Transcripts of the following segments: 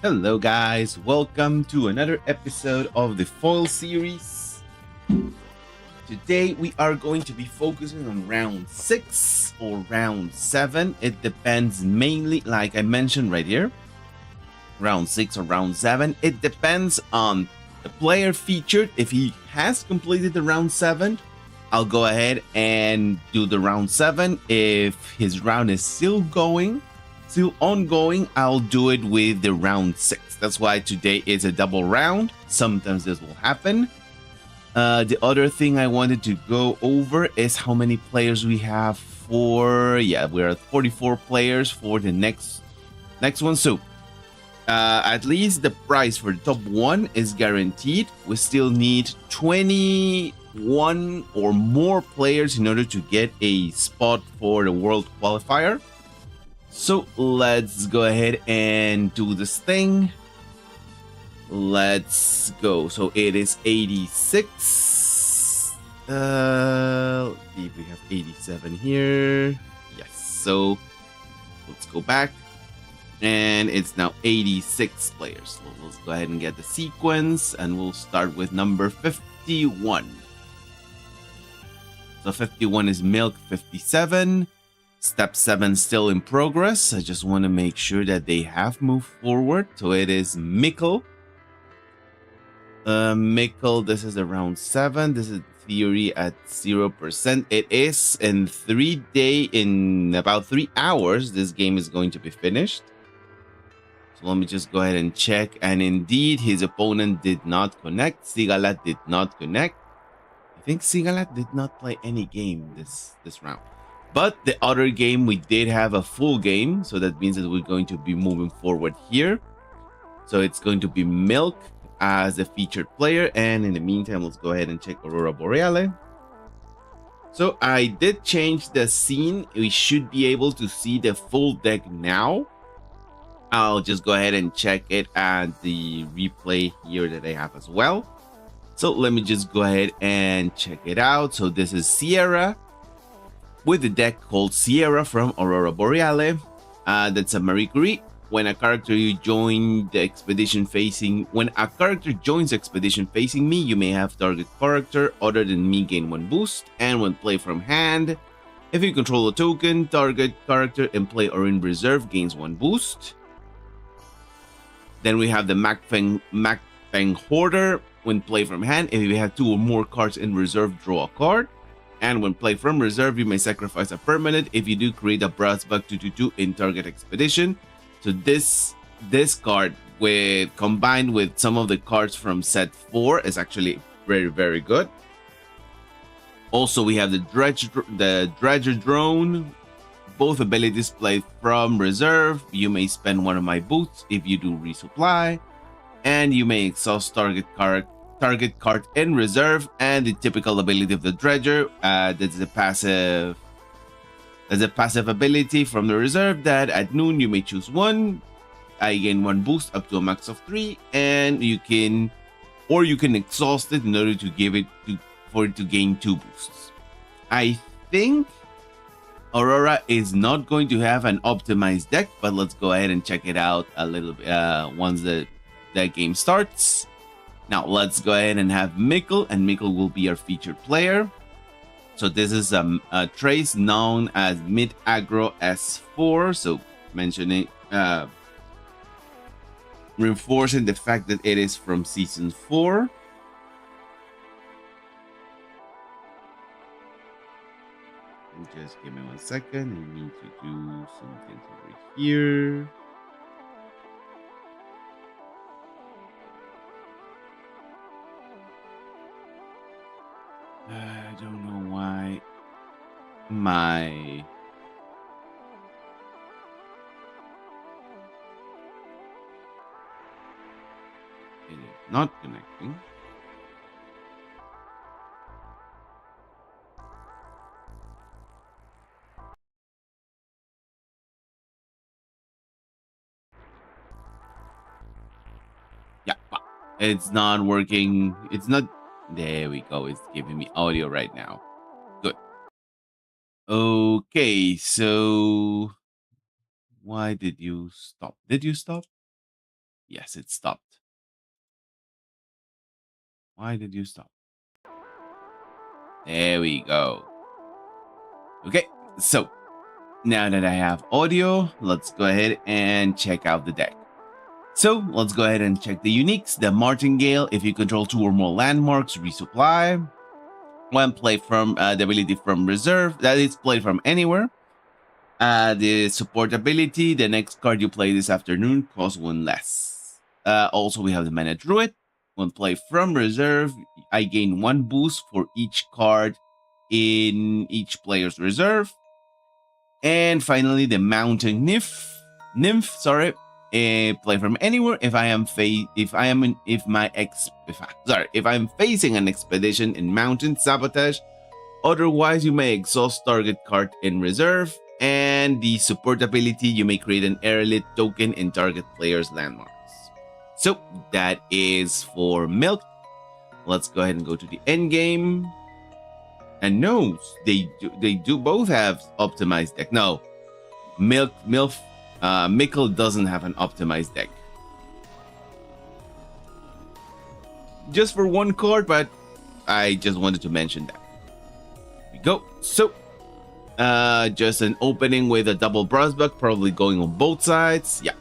Hello, guys. Welcome to another episode of the Foil series. Today, we are going to be focusing on round 6 or round 7. It depends mainly, like I mentioned right here, round 6 or round 7. It depends on the player featured. If he has completed the round 7, I'll go ahead and do the round 7. If his round is still ongoing, I'll do it with the round 6. That's why today is a double round. Sometimes this will happen. The other thing I wanted to go over is how many players we have for... Yeah, we're at 44 players for the next one. So at least the prize for the top 1 is guaranteed. We still need 21 or more players in order to get a spot for the world qualifier. So let's go ahead and do this thing. Let's go. So it is 86. Let's see if we have 87 here. Yes. So let's go back. And it's now 86 players. So let's go ahead and get the sequence. And we'll start with number 51. So 51 is Milk 57. Step 7 still in progress. I just want to make sure that they have moved forward. So it is Mikkel. Mikkel, this is around 7. This is theory at 0%. It is in in about 3 hours, this game is going to be finished. So let me just go ahead and check. And indeed, his opponent did not connect. Sigalat did not connect. I think Sigalat did not play any game this round. But the other game, we did have a full game. So that means that we're going to be moving forward here. So it's going to be Milk as a featured player. And in the meantime, let's go ahead and check Aurora Borealis. So I did change the scene. We should be able to see the full deck now. I'll just go ahead and check it at the replay here that I have as well. So let me just go ahead and check it out. So this is Sierra with the deck called Sierra from Aurora Borealis. That's a Marie Curie. When a character joins expedition facing me, you may have target character other than me gain 1 boost. And when play from hand, if you control a token, target character in play or in reserve gains 1 boost. Then we have the Macfeng Hoarder. When play from hand, if you have 2 or more cards in reserve, draw a card. And when play from reserve, you may sacrifice a permanent. If you do, create a brass bug 2/2 in target expedition. So this card, combined with some of the cards from set 4, is actually very, very good. Also, we have the Dredger Drone. Both abilities play from reserve. You may spend 1 of my boots if you do resupply. And you may exhaust target card in reserve. And the typical ability of the Dredger, that's a passive ability from the reserve that at noon you may choose 1. I gain 1 boost up to a max of 3, and you can exhaust it in order to for it to gain 2 boosts. I think Aurora is not going to have an optimized deck, but let's go ahead and check it out a little bit once that game starts. Now let's go ahead and have Mikkel, and Mikkel will be our featured player. So this is a trace known as Mid Aggro S4. So reinforcing the fact that it is from season 4. Just give me 1 second. I need to do some things over here. I don't know why it is not connecting. Yeah, it's not working. It's not. There we go. It's giving me audio right now. Good. Okay, so why did you stop? Did you stop? Yes, it stopped. Why did you stop? There we go. Okay, so now that I have audio, let's go ahead and check out the deck. So let's go ahead and check the uniques. The Martingale, if you control 2 or more landmarks, resupply. One play from the ability from reserve, that is played from anywhere. The support ability, the next card you play this afternoon costs 1 less. Also, we have the Mana Druid. When play from reserve, I gain 1 boost for each card in each player's reserve. And finally, the Mountain Nymph, play from anywhere. If I'm facing an expedition in mountain sabotage. Otherwise, you may exhaust target card in reserve. And the support ability, you may create an airlit token in target player's landmarks. So that is for Milk. Let's go ahead and go to the end game. And no, they do both have optimized deck. No, Mickle doesn't have an optimized deck. Just for 1 card, but I just wanted to mention that. Here we go. So, just an opening with a double Brasbuck, probably going on both sides. Yeah.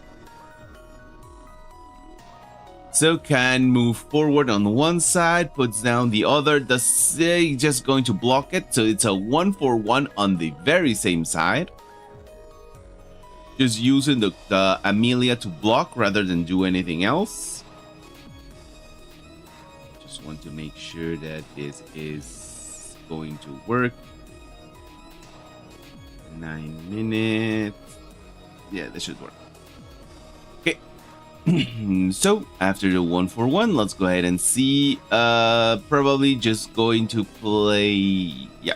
So can move forward on one side, puts down the other. Does say just going to block it. So it's a 1-for-1 on the very same side. Just using the Amelia to block rather than do anything else. Just want to make sure that this is going to work. 9 minutes. Yeah, this should work. Okay. So after the 1-for-1, let's go ahead and see. Probably just going to play. Yeah.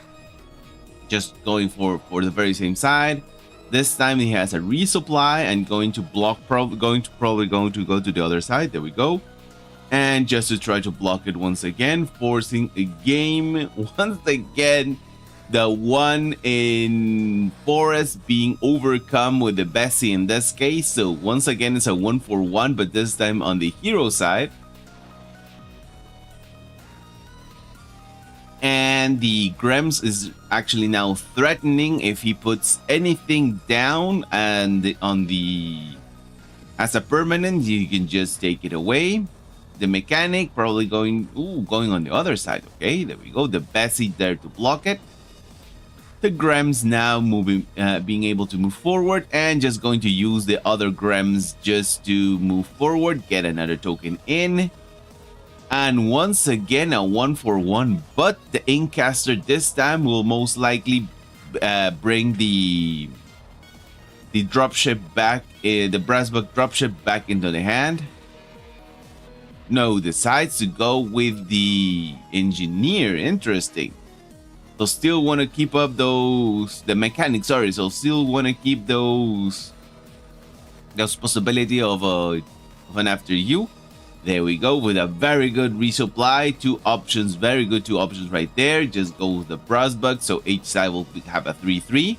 Just going for the very same side. This time he has a resupply and going to block. Probably going to go to the other side. There we go. And just to try to block it once again, forcing a game once again. The one in Forest being overcome with the Bessie in this case. So once again, it's a 1-for-1, but this time on the hero side. And the Grems is actually now threatening if he puts anything down and on the as a permanent, you can just take it away. The mechanic probably going on the other side. Okay, there we go. The Bessie there to block it. The Grems now being able to move forward and just going to use the other Grems just to move forward, get another token in. And once again, a 1-for-1, but the Inkcaster this time will most likely bring the dropship back, the Brasbuck dropship back into the hand. No, decides to go with the Engineer. Interesting. So still want to keep up the mechanics, sorry. So still want to keep those possibility of an after you. There we go with a very good resupply. 2 options, very good 2 options right there. Just go with the Brasbuck. So each side will have a 3-3.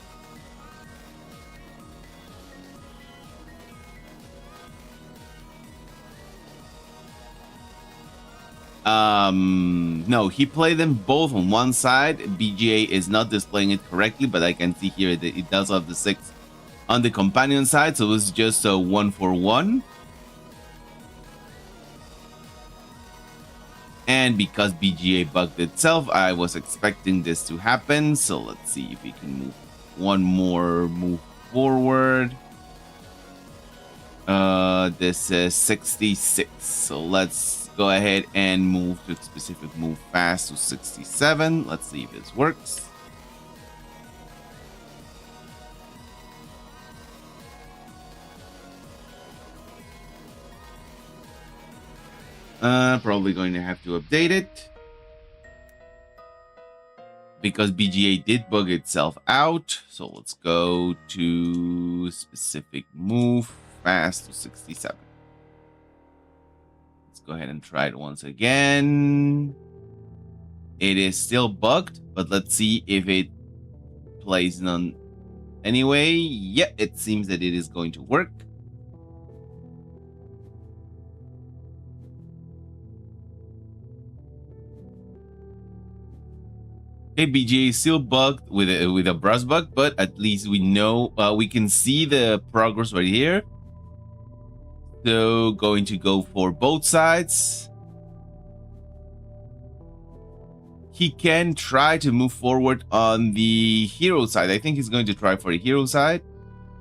No, he played them both on one side. BGA is not displaying it correctly, but I can see here that it does have the 6 on the companion side, so it's just a 1-for-1. And because BGA bugged itself, I was expecting this to happen. So let's see if we can move one more move forward. This is 66. So let's go ahead and move to specific move fast to 67. Let's see if this works. Probably going to have to update it because BGA did bug itself out. So let's go to specific move fast to 67. Let's go ahead and try it once again. It is still bugged, but let's see if it plays none anyway. Yeah, it seems that it is going to work. Okay, BGA is still bugged with a brush bug, but at least we know we can see the progress right here. So going to go for both sides. He can try to move forward on the hero side. I think he's going to try for the hero side.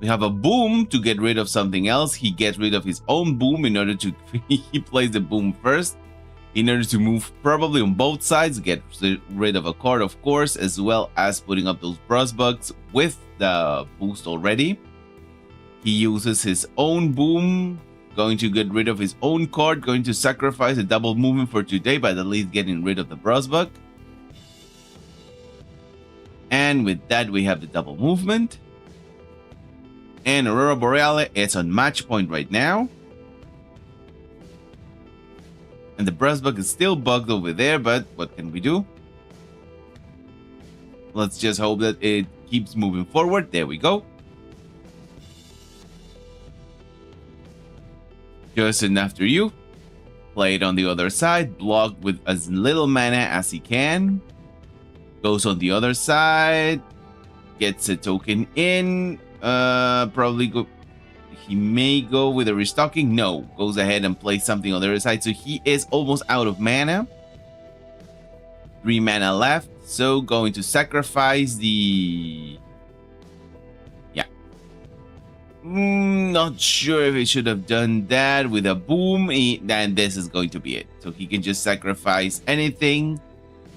We have a boom to get rid of something else. He gets rid of his own boom in order to he plays the boom first in order to move probably on both sides, get rid of a card, of course, as well as putting up those brush bugs with the boost already. He uses his own boom, going to get rid of his own card, going to sacrifice a double movement for today, but at least getting rid of the brush bug. And with that, we have the double movement. And Aurora Borealis is on match point right now. And the brush bug is still bugged over there, but what can we do? Let's just hope that it keeps moving forward. There we go. Just after you. Play it on the other side. Block with as little mana as he can. Goes on the other side. Gets a token in. Probably go. He may go with a restocking. No, goes ahead and plays something on the other side. So he is almost out of mana. 3 mana left. So going to sacrifice the. Yeah. Not sure if he should have done that with a boom. Then this is going to be it. So he can just sacrifice anything.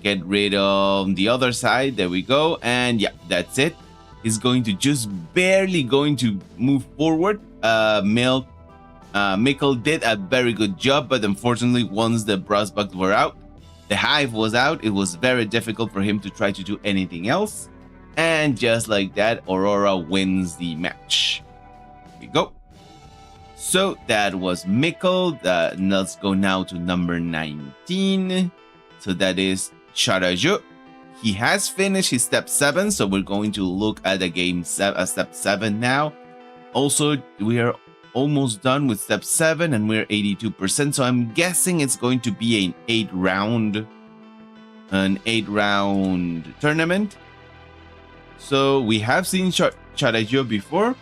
Get rid of the other side. There we go. And yeah, that's it. Is going to just barely going to move forward. Mikkel did a very good job, but unfortunately, once the brush bugs were out, the hive was out, it was very difficult for him to try to do anything else. And just like that, Aurora wins the match. Here we go. So that was Mikkel. Let's go now to number 19. So that is Charajou. He has finished his step 7, so we're going to look at the game step 7 now. Also, we are almost done with step 7 and we're 82%, so I'm guessing it's going to be an 8-round tournament. So we have seen Charajou before,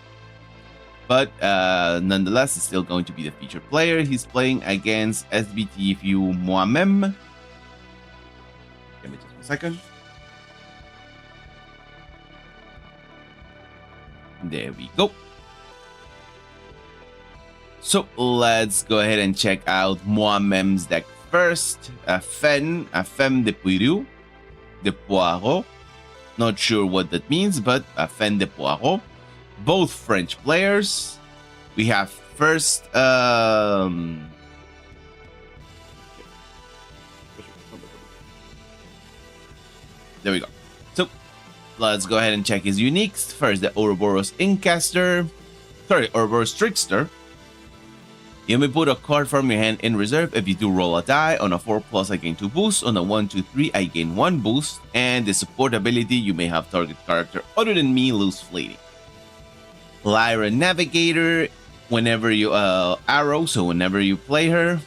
but nonetheless, it's still going to be the featured player. He's playing against SBTFU Moamem. Give me just a second. There we go. So let's go ahead and check out Moamem's deck first. A Femme de Poirot. Not sure what that means, but a Femme de Poirot. Both French players. We have first. There we go. So let's go ahead and check his uniques. First, the Ouroboros Incaster. Sorry, Ouroboros Trickster. You may put a card from your hand in reserve. If you do roll a die, on a 4+, I gain 2 boosts. On a 1, 2, 3, I gain 1 boost. And the support ability, you may have target character other than me lose fleeting. Lyra Navigator, whenever you arrow, so whenever you play her,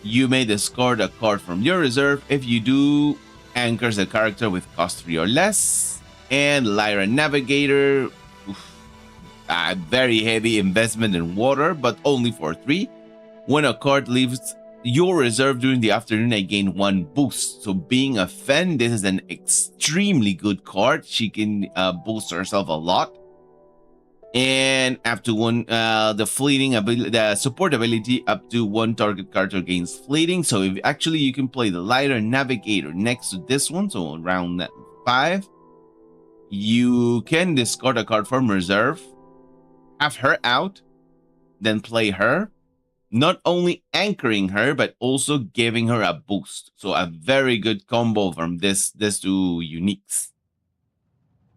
you may discard a card from your reserve. If you do, anchors a character with cost 3 or less. And Lyra Navigator, very heavy investment in water, but only for 3. When a card leaves your reserve during the afternoon, I gain 1 boost. So being a Fen, this is an extremely good card. She can boost herself a lot. And up to 1, the fleeting ability, the support ability, up to 1 target character gains fleeting. So if actually you can play the Lyra Navigator next to this one, so around 5, you can discard a card from reserve, have her out, then play her, not only anchoring her, but also giving her a boost. So a very good combo from these 2 uniques.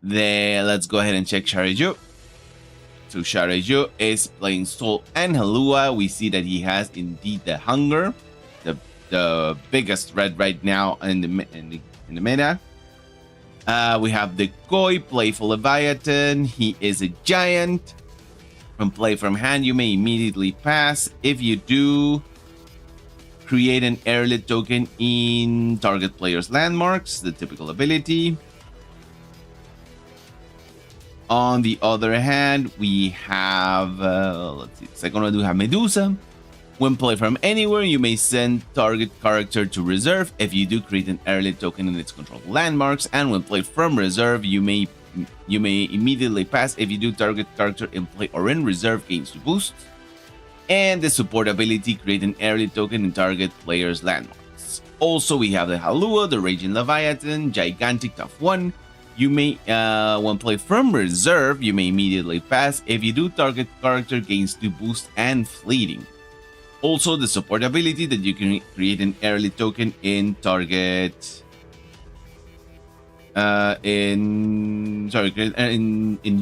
Then let's go ahead and check Charajou. So Charajou is playing Soul and Halua. We see that he has indeed the Hunger, the biggest threat right now in the meta. We have the Koi, Playful Leviathan. He is a giant. From play from hand, you may immediately pass. If you do, create an airlit token in target player's landmarks, the typical ability. On the other hand, we have, let's see, the second one, we have Medusa. When played from anywhere, you may send target character to reserve. If you do, create an airlit token in its controlled landmarks. And when played from reserve, you may immediately pass. If you do, target character in play or in reserve gains 2 boosts. And the support ability, create an airlit token in target player's landmarks. Also, we have the Halua, the Raging Leviathan, Gigantic Tough 1. You may, when played from reserve, you may immediately pass. If you do, target character gains 2 boosts and fleeting. Also, the support ability that you can create an airlit token in target, in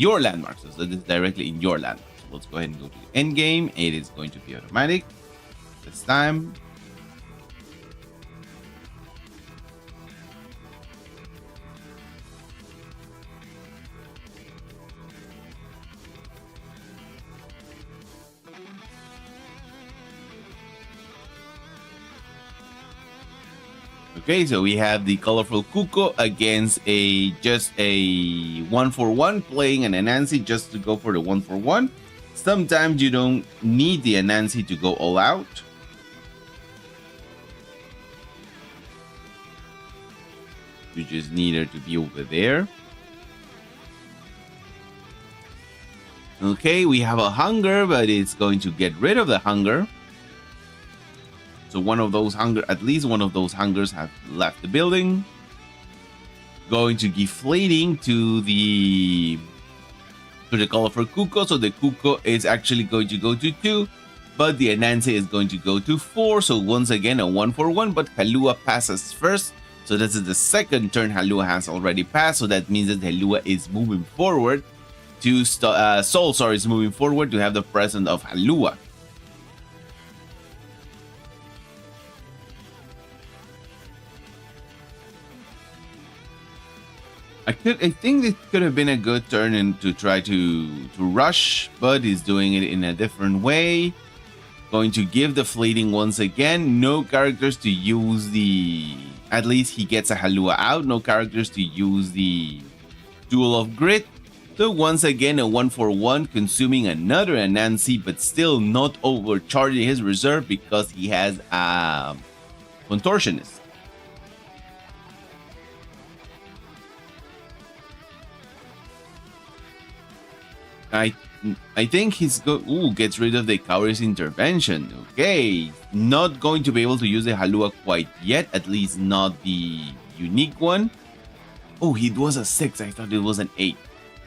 your landmarks. So this is directly in your landmarks. So let's go ahead and go to the end game. It is going to be automatic this time. Okay, so we have the colorful Cuco against just a 1-for-1, playing an Anansi just to go for the 1-for-1. Sometimes you don't need the Anansi to go all out. You just need her to be over there. Okay, we have a hunger, but it's going to get rid of the hunger. So at least one of those hungers have left the building. Going to give fleeting to the colorful Cuco. So the Cuco is actually going to go to 2, but the Anansi is going to go to 4. So once again, a 1-for-1, but Halua passes first. So this is the second turn Halua has already passed. So that means that Halua is moving forward to Sol is moving forward to have the presence of Halua. I think it could have been a good turn to try to rush, but he's doing it in a different way. Going to give the fleeting once again. No characters to use the... At least he gets a Halua out. No characters to use the Duel of Grit. So once again, a 1-for-1, consuming another Anansi, but still not overcharging his reserve because he has a Contortionist. I think gets rid of the Coward's Intervention. Okay, not going to be able to use the Halua quite yet, at least not the unique one. Oh, it was a 6. I thought it was an 8.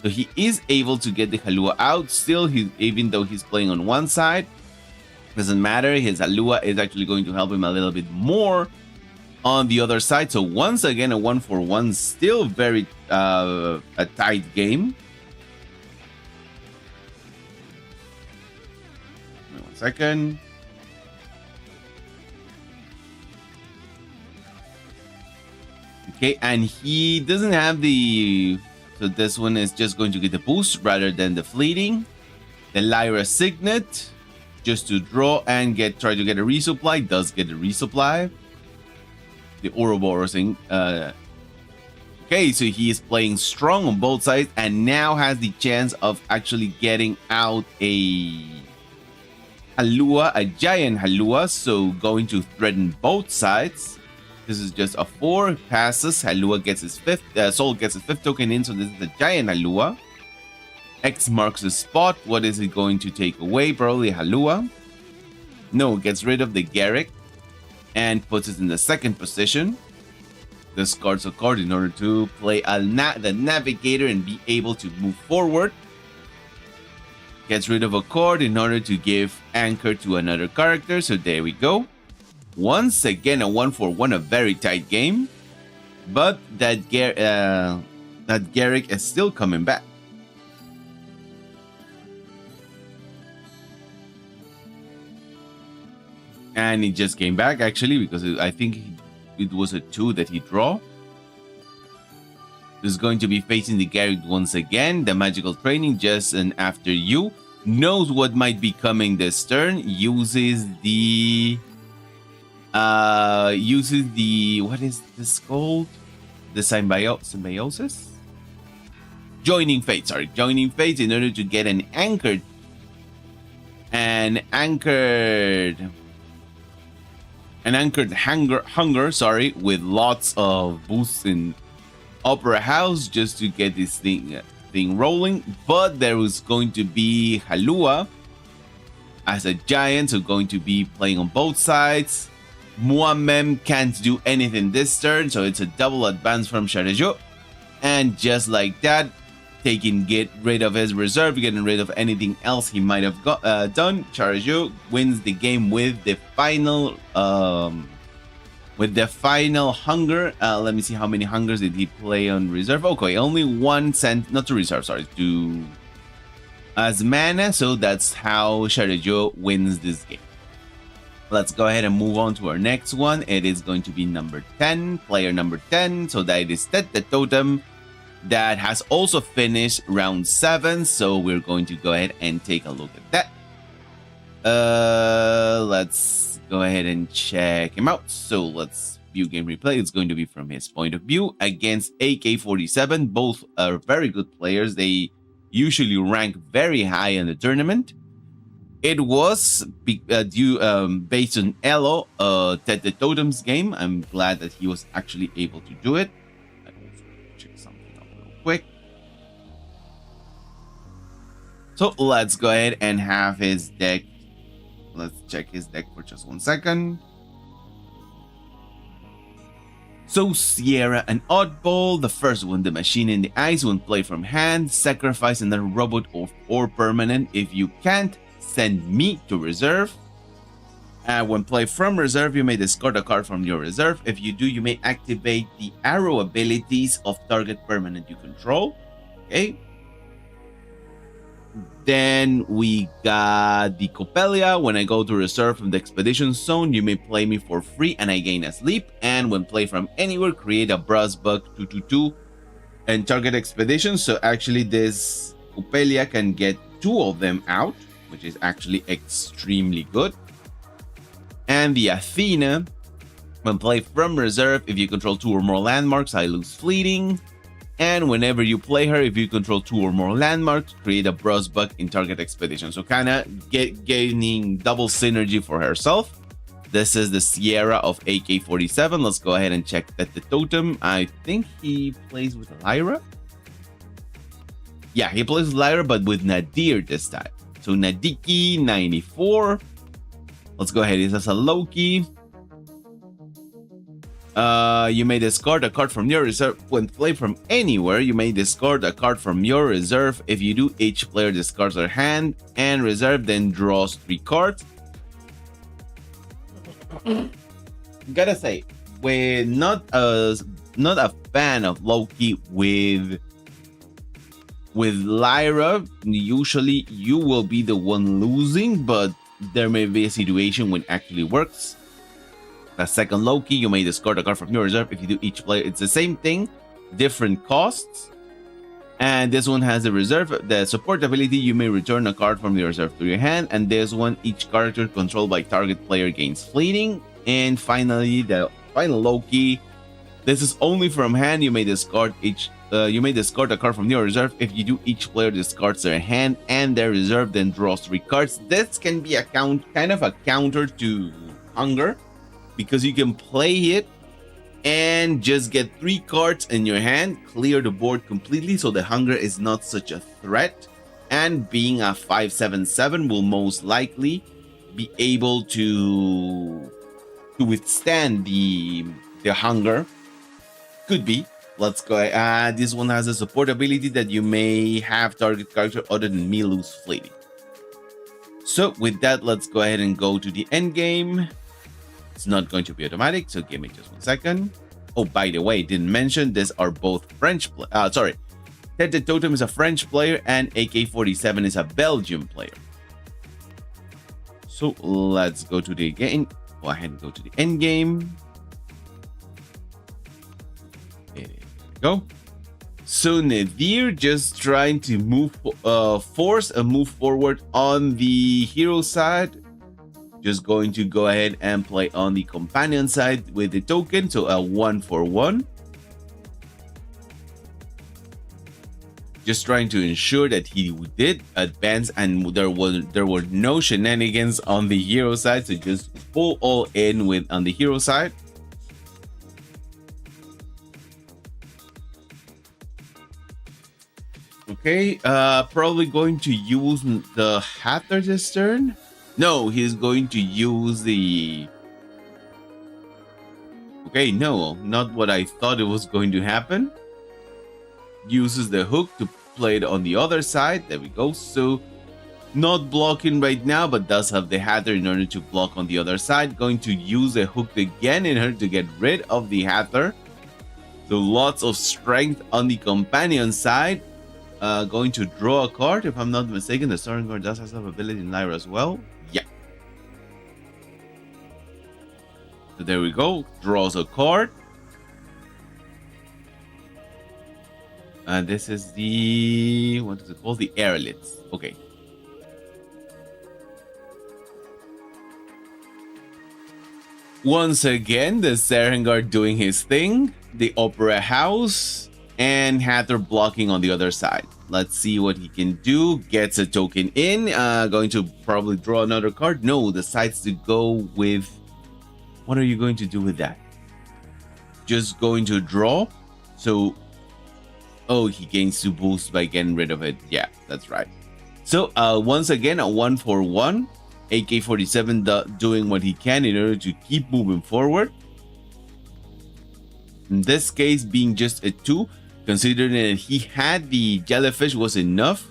So he is able to get the Halua out. Still, even though he's playing on one side, doesn't matter. His Halua is actually going to help him a little bit more on the other side. So once again, a 1-for-1, still very a tight game. Second. Okay, and he doesn't have the... So this one is just going to get the boost rather than the fleeting. The Lyra Signet, just to draw and try to get a resupply. Does get a resupply. The Ouroboros thing. Okay, so he is playing strong on both sides and now has the chance of actually getting out a Halua, a giant Halua, so going to threaten both sides. This is just a 4, passes. Halua gets his 5th, Sol gets his 5th token in, so this is a giant Halua. X marks the spot. What is it going to take away? Probably Halua. No, gets rid of the Garrick and puts it in the 2nd position. Discards a card in order to play the Navigator and be able to move forward. Gets rid of a card in order to give anchor to another character. So there we go. Once again, a 1-for-1, a very tight game. But that Garrick is still coming back. And he just came back actually because I think it was a 2 that he drew. Is going to be facing the Garrick once again. The magical training just and after you knows what might be coming this turn. Uses the Uses the, what is this called? The symbiosis? Joining fate, sorry. Joining fate in order to get an anchored hunger, sorry, with lots of boosts in Opera House just to get this thing rolling. But there was going to be Halua as a giant, so going to be playing on both sides. Muamem can't do anything this turn, so it's a double advance from Sharajo. And just like that, get rid of his reserve, getting rid of anything else he might have done. Sharajo wins the game with the final hunger. Let me see how many hungers did he play on reserve. Okay, only one sent, not to reserve, sorry, to as mana. So that's how Sharajo wins this game. Let's go ahead and move on to our next one. It is going to be number 10, player number 10. So that is the Totem that has also finished round 7. So we're going to go ahead and take a look at that. Let's go ahead and check him out. So let's view game replay. It's going to be from his point of view against AK-47. Both are very good players. They usually rank very high in the tournament. It was based on Elo, the Totem's game. I'm glad that he was actually able to do it. I also check something out real quick. So let's go ahead and have his deck. Let's check his deck for just 1 second. So Sierra and Oddball, the first one, the Machine in the Ice, when played from hand, sacrifice another robot or permanent. If you can't, send me to reserve. When played from reserve, you may discard a card from your reserve. If you do, you may activate the arrow abilities of target permanent you control. Okay. Then we got the Copelia. When I go to reserve from the expedition zone, you may play me for free and I gain a sleep. And when played from anywhere, create a brass bug 2/2 and target expedition. So actually this Copelia can get 2 of them out, which is actually extremely good. And the Athena, when played from reserve, if you control 2 or more landmarks, I lose fleeting. And whenever you play her, if you control 2 or more landmarks, create a brass bug in target expedition. So kind of gaining double synergy for herself. This is the Sierra of AK-47. Let's go ahead and check that the Totem. I think he plays with Lyra. Yeah, he plays with Lyra, but with Nadir this time. So Nadiki 94. Let's go ahead. This is a Loki. You may discard a card from your reserve. When played from anywhere, you may discard a card from your reserve. If you do, each player discards their hand and reserve, then draws 3 cards. Gotta say, we're not a fan of Loki with Lyra. Usually you will be the one losing, but there may be a situation when it actually works. The second Loki, you may discard a card from your reserve. If you do, each player, it's the same thing, different costs. And this one has the reserve, the support ability, you may return a card from your reserve to your hand. And this one, each character controlled by target player gains fleeting. And finally, the final Loki, this is only from hand. You may discard a card from your reserve. If you do, each player discards their hand and their reserve, then draws 3 cards. This can be kind of a counter to Hunger, because you can play it and just get 3 cards in your hand, clear the board completely, so the Hunger is not such a threat. And being a 5/7/7 will most likely be able to withstand the Hunger. Could be. Let's go. This one has a support ability that you may have target character other than me lose fleeting. So with that, let's go ahead and go to the end game. It's not going to be automatic, so give me just 1 second. Oh, by the way, didn't mention these are both French. The Totem is a French player and AK-47 is a Belgian player. So let's go to the game. Go ahead and go to the end game. There we go. So Nadir just trying to force a move forward on the hero side, Just going to go ahead and play on the companion side with the token. So a 1-for-1. Just trying to ensure that he did advance and there were no shenanigans on the hero side. So just full all in with on the hero side. Okay, probably going to use the Hatter this turn. No, he's going to use the... Okay, no, not what I thought it was going to happen. Uses the hook to play it on the other side. There we go. So not blocking right now, but does have the Hatter in order to block on the other side. Going to use the hook again in order to get rid of the Hatter. So lots of strength on the companion side. Going to draw a card. If I'm not mistaken, the starting card does have some ability in Lyra as well. Yeah. So there we go. Draws a card. And this is the... what is it called? The Aeroliths. Okay. Once again, the Serengard doing his thing. The Opera House. And Hatter blocking on the other side. Let's see what he can do. Gets a token in. Going to probably draw another card. No, decides to go with... What are you going to do with that? Just going to draw. So... Oh, he gains 2 boosts by getting rid of it. Yeah, that's right. So, once again, a 1-for-1. AK-47 doing what he can in order to keep moving forward. In this case, being just a 2, considering that he had the jellyfish was enough.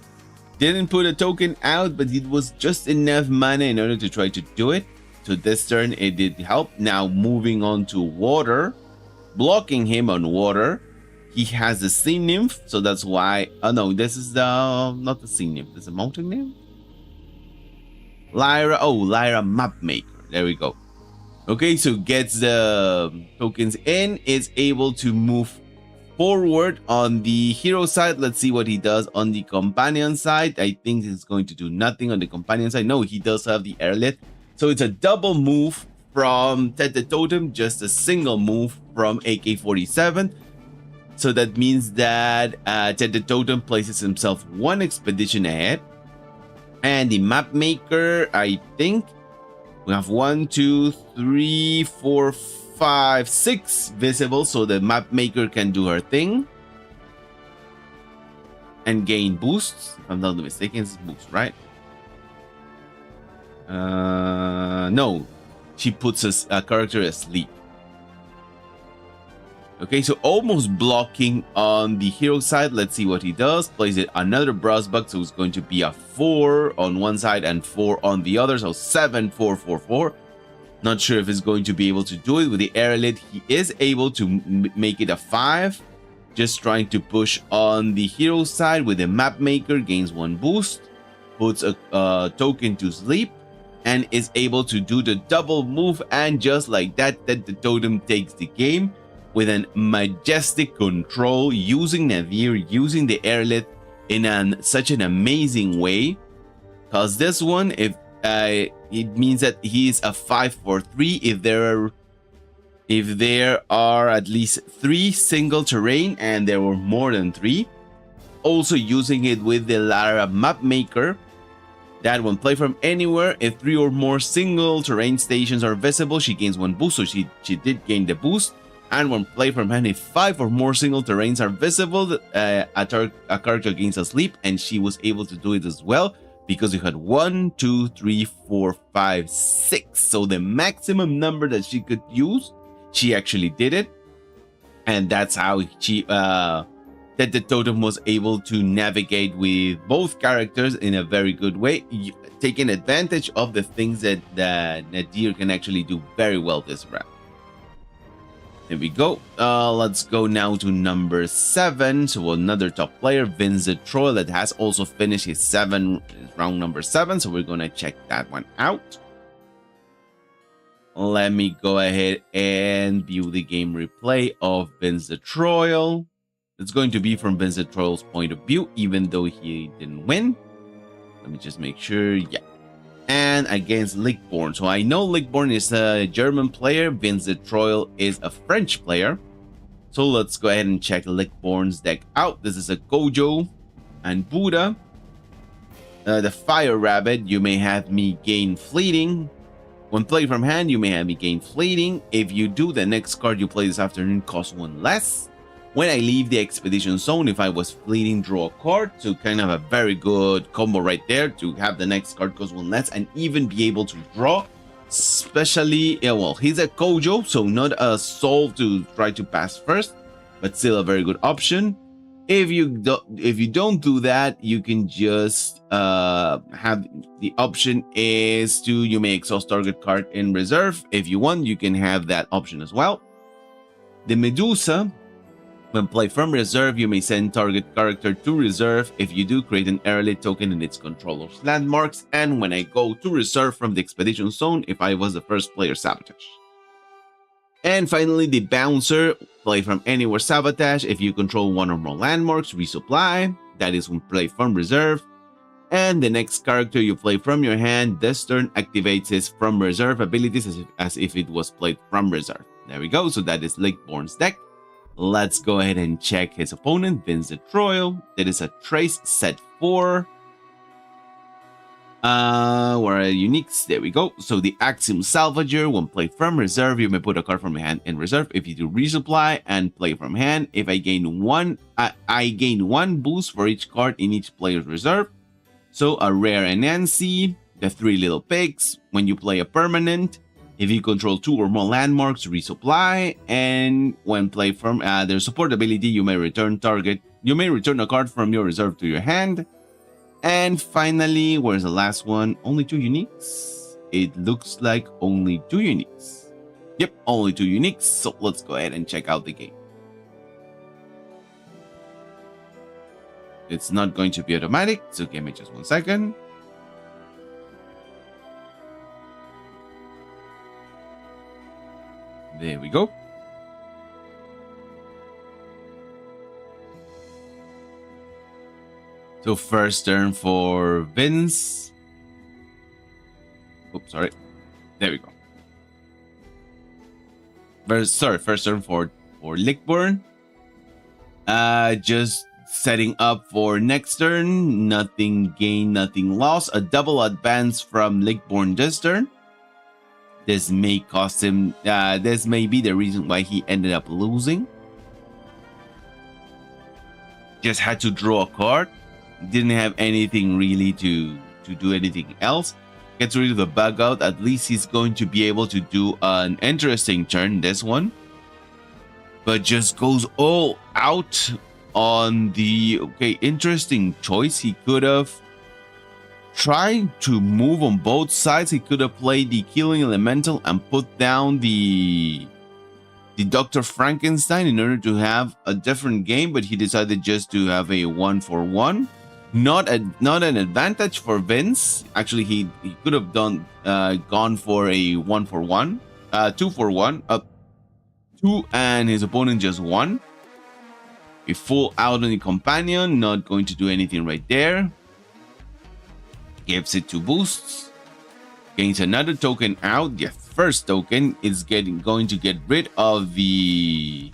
Didn't put a token out, but it was just enough mana in order to try to do it. So this turn, it did help. Now, moving on to water. Blocking him on water. He has the sea nymph, so that's why... Oh no, this is the... not the sea nymph. This is a mountain nymph? Lyra. Oh, Lyra map maker. There we go. Okay, so gets the tokens in. Is able to move forward on the hero side. Let's see what he does on the companion side. I think he's going to do nothing on the companion side. No, he does have the airlet. So it's a double move from Ted the Totem. Just a single move from AK-47. So that means that Ted the Totem places himself 1 expedition ahead. And the map maker, I think we have 1, 2, 3, 4, 5, 6 visible. So the map maker can do her thing. And gain boosts. If I'm not mistaken, it's boost, right? No. She puts a character asleep. Okay, so almost blocking on the hero side. Let's see what he does. Plays it another brass buck, so it's going to be a 4 on one side and 4 on the other. So 7, 4, 4, 4. Not sure if he's going to be able to do it with the airlet. He is able to make it a 5. Just trying to push on the hero side with the map maker. Gains 1 boost. Puts a token to sleep. And is able to do the double move. And just like that, the totem takes the game. With a majestic control, using Nadir, using the airlet in such an amazing way. Because this one, if it means that he is a 5 for 3. If there are at least 3 single terrain, and there were more than 3. Also using it with the Lara map maker. That one, play from anywhere. If 3 or more single terrain stations are visible, she gains 1 boost. So she did gain the boost. And when play from hand, if 5 or more single terrains are visible, a character gains a sleep, and she was able to do it as well because you had 1, 2, 3, 4, 5, 6. So the maximum number that she could use, she actually did it, and that's how she that the totem was able to navigate with both characters in a very good way, taking advantage of the things that Nadir can actually do very well this round. There we go. Let's go now to number 7. So another top player, Vince the Troll, that has also finished his round number 7. So we're gonna check that one out. Let me go ahead and view the game replay of Vince the Troll. It's going to be from Vince the Troll's point of view, even though he didn't win. Let me just make sure. Yeah. hand against Lickborn. So I know Lickborn is a German player. Vince de Troil is a French player. So let's go ahead and check Lickborn's deck out. This is a Gojo and Buddha. The Fire Rabbit, you may have me gain Fleeting. When played from hand, you may have me gain Fleeting. If you do, the next card you play this afternoon costs 1 less. When I leave the expedition zone, if I was Fleeting, draw a card. So kind of a very good combo right there to have the next card cost 1 less and even be able to draw. Especially, yeah, well, he's a Kojo, so not a soul to try to pass first, but still a very good option. If you don't do that, you can just have the option is to, you may exhaust target card in reserve. If you want, you can have that option as well. The Medusa, when played from reserve, you may send target character to reserve. If you do, create an early token in its controller's landmarks. And when I go to reserve from the expedition zone, if I was the first player, sabotage. And finally, the Bouncer, play from anywhere, sabotage. If you control 1 or more landmarks, resupply. That is when played from reserve. And the next character you play from your hand this turn activates his from reserve abilities as if it was played from reserve. There we go. So that is Lickborn's deck. Let's go ahead and check his opponent, Vince de Troil. That is a Trace set 4. Where are uniques? There we go. So the Axiom Salvager, when played from reserve, you may put a card from your hand in reserve. If you do resupply and play from hand, if I gain I gain 1 boost for each card in each player's reserve. So a rare Anansi, the 3 Little Pigs, when you play a permanent, if you control 2 or more landmarks, resupply, and when played from their support ability, you may return a card from your reserve to your hand. And finally, where's the last one? Only 2 uniques? It looks like only 2 uniques. Yep, only 2 uniques. So let's go ahead and check out the game. It's not going to be automatic, so give me just 1 second. There we go. So first turn for Vince. Oops, sorry. There we go. First turn for Lickborn. Just setting up for next turn. Nothing gained, nothing lost. A double advance from Lickborn this turn. This may cost him. This may be the reason why he ended up losing. Just had to draw a card. Didn't have anything really to do anything else. Gets rid of the bug out. At least he's going to be able to do an interesting turn, this one. But just goes all out on the... Okay, interesting choice. He could have tried to move on both sides. He could have played the Killing Elemental and put down the Dr. Frankenstein in order to have a different game, but he decided just to have a 1-for-1. Not an advantage for Vince. Actually, he could have gone for a 1-for-1, 2-for-1, up 2, and his opponent just 1. A full out on the companion, not going to do anything right there. Gives it 2 boosts. Gains another token out. The first token is going to get rid of the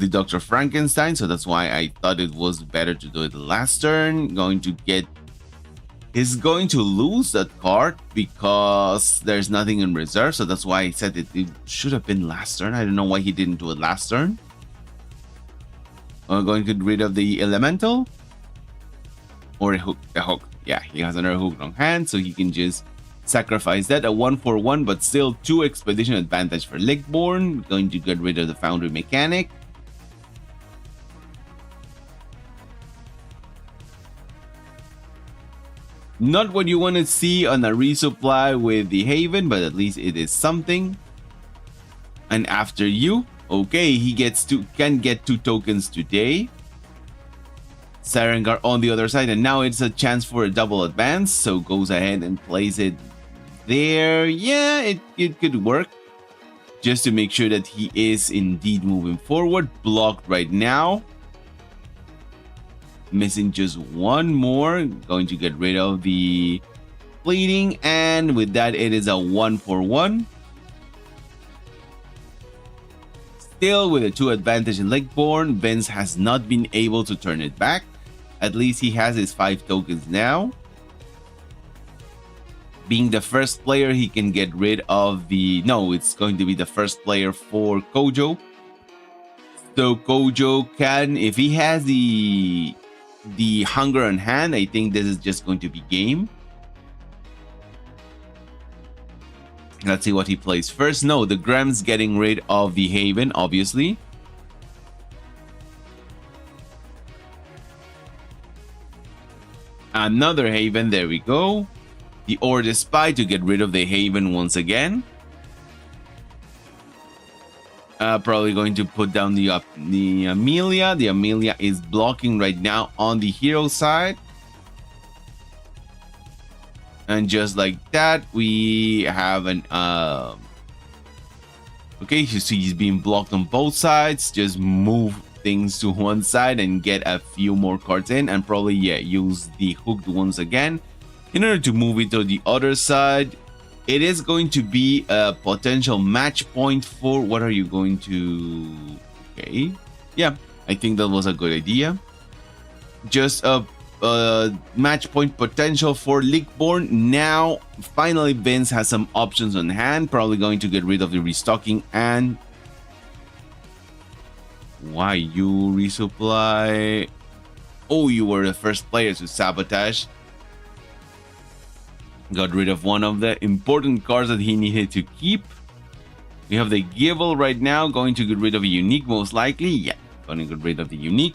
Dr. Frankenstein, so that's why I thought it was better to do it last turn. He's going to lose that card because there's nothing in reserve, so that's why I said it should have been last turn. I don't know why he didn't do it last turn. We're going to get rid of the Elemental or a hook. Yeah, he has another hook on hand, so he can just sacrifice that. A 1-for-1, but still 2 expedition advantage for Lickborn. Going to get rid of the Foundry mechanic. Not what you want to see on a resupply with the Haven, but at least it is something. And after you, okay, he can get 2 tokens today. Sarengar on the other side, and now it's a chance for a double advance, so goes ahead and plays it there. Yeah, it could work. Just to make sure that he is indeed moving forward. Blocked right now. Missing just 1 more. Going to get rid of the fleeting, and with that, it is a 1-for-1. Still with a 2 advantage in Lakeborn, Vince has not been able to turn it back. At least he has his 5 tokens now. Being the first player, he can get rid of the... No, it's going to be the first player for Kojo. So Kojo can, if he has the hunger on hand, I think this is just going to be game. Let's see what he plays first. No, the Grem's getting rid of the Haven, obviously. Another Haven, there we go. The Order Spy to get rid of the Haven once again. Probably going to put down the Amelia. The Amelia is blocking right now on the hero side. And just like that, we have an... Okay, you see he's being blocked on both sides. Just move things to one side and get a few more cards in. And probably, yeah, use the hooked ones again in order to move it to the other side. It is going to be a potential match point for... What are you going to... Okay. Yeah, I think that was a good idea. Just a match point potential for Leagueborn. Now, finally, Vince has some options on hand. Probably going to get rid of the restocking and... Why you resupply? Oh, you were the first player to sabotage. Got rid of one of the important cards that he needed to keep. We have the Gibble right now, going to get rid of a unique most likely. Yeah, going to get rid of the unique.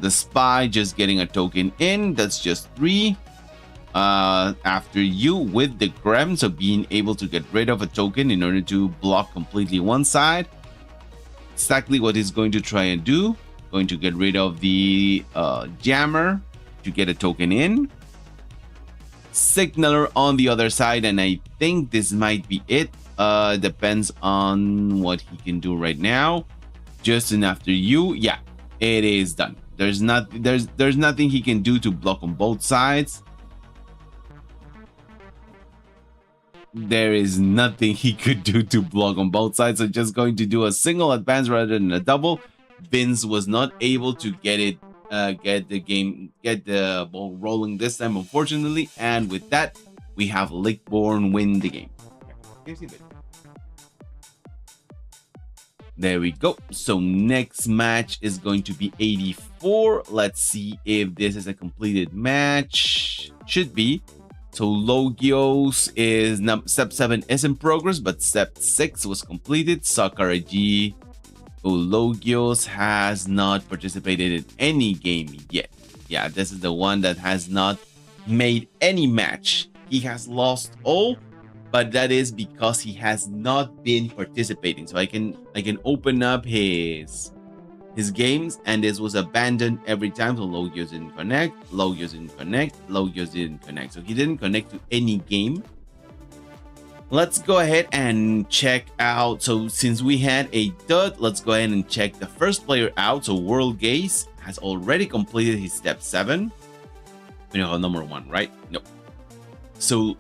The Spy just getting a token in. That's just 3. After you with the Grem, so being able to get rid of a token in order to block completely one side. Exactly what he's going to try and do. Going to get rid of the Jammer to get a token in. Signaler on the other side, and I think this might be it. Depends on what he can do right now. Justin after you. Yeah, it is done. There's nothing he can do to block on both sides. There is nothing he could do to block on both sides. So just going to do a single advance rather than a double. Vince was not able to get it, get the ball rolling this time, unfortunately. And with that, we have Lakeborn win the game. There we go. So next match is going to be 84. Let's see if this is a completed match. Should be. So Logios is step 7 is in progress, but step 6 was completed. Sakaraji Logios has not participated in any game yet. Yeah, this is the one that has not made any match. He has lost all, but that is because he has not been participating. So I can open up his games, and this was abandoned every time. So Logios didn't connect, Logios didn't connect, Logios didn't connect. So he didn't connect to any game. Let's go ahead and check out. So since we had a dud, let's go ahead and check the first player out. So World Gaze has already completed his step 7. We know number 1, right? No. So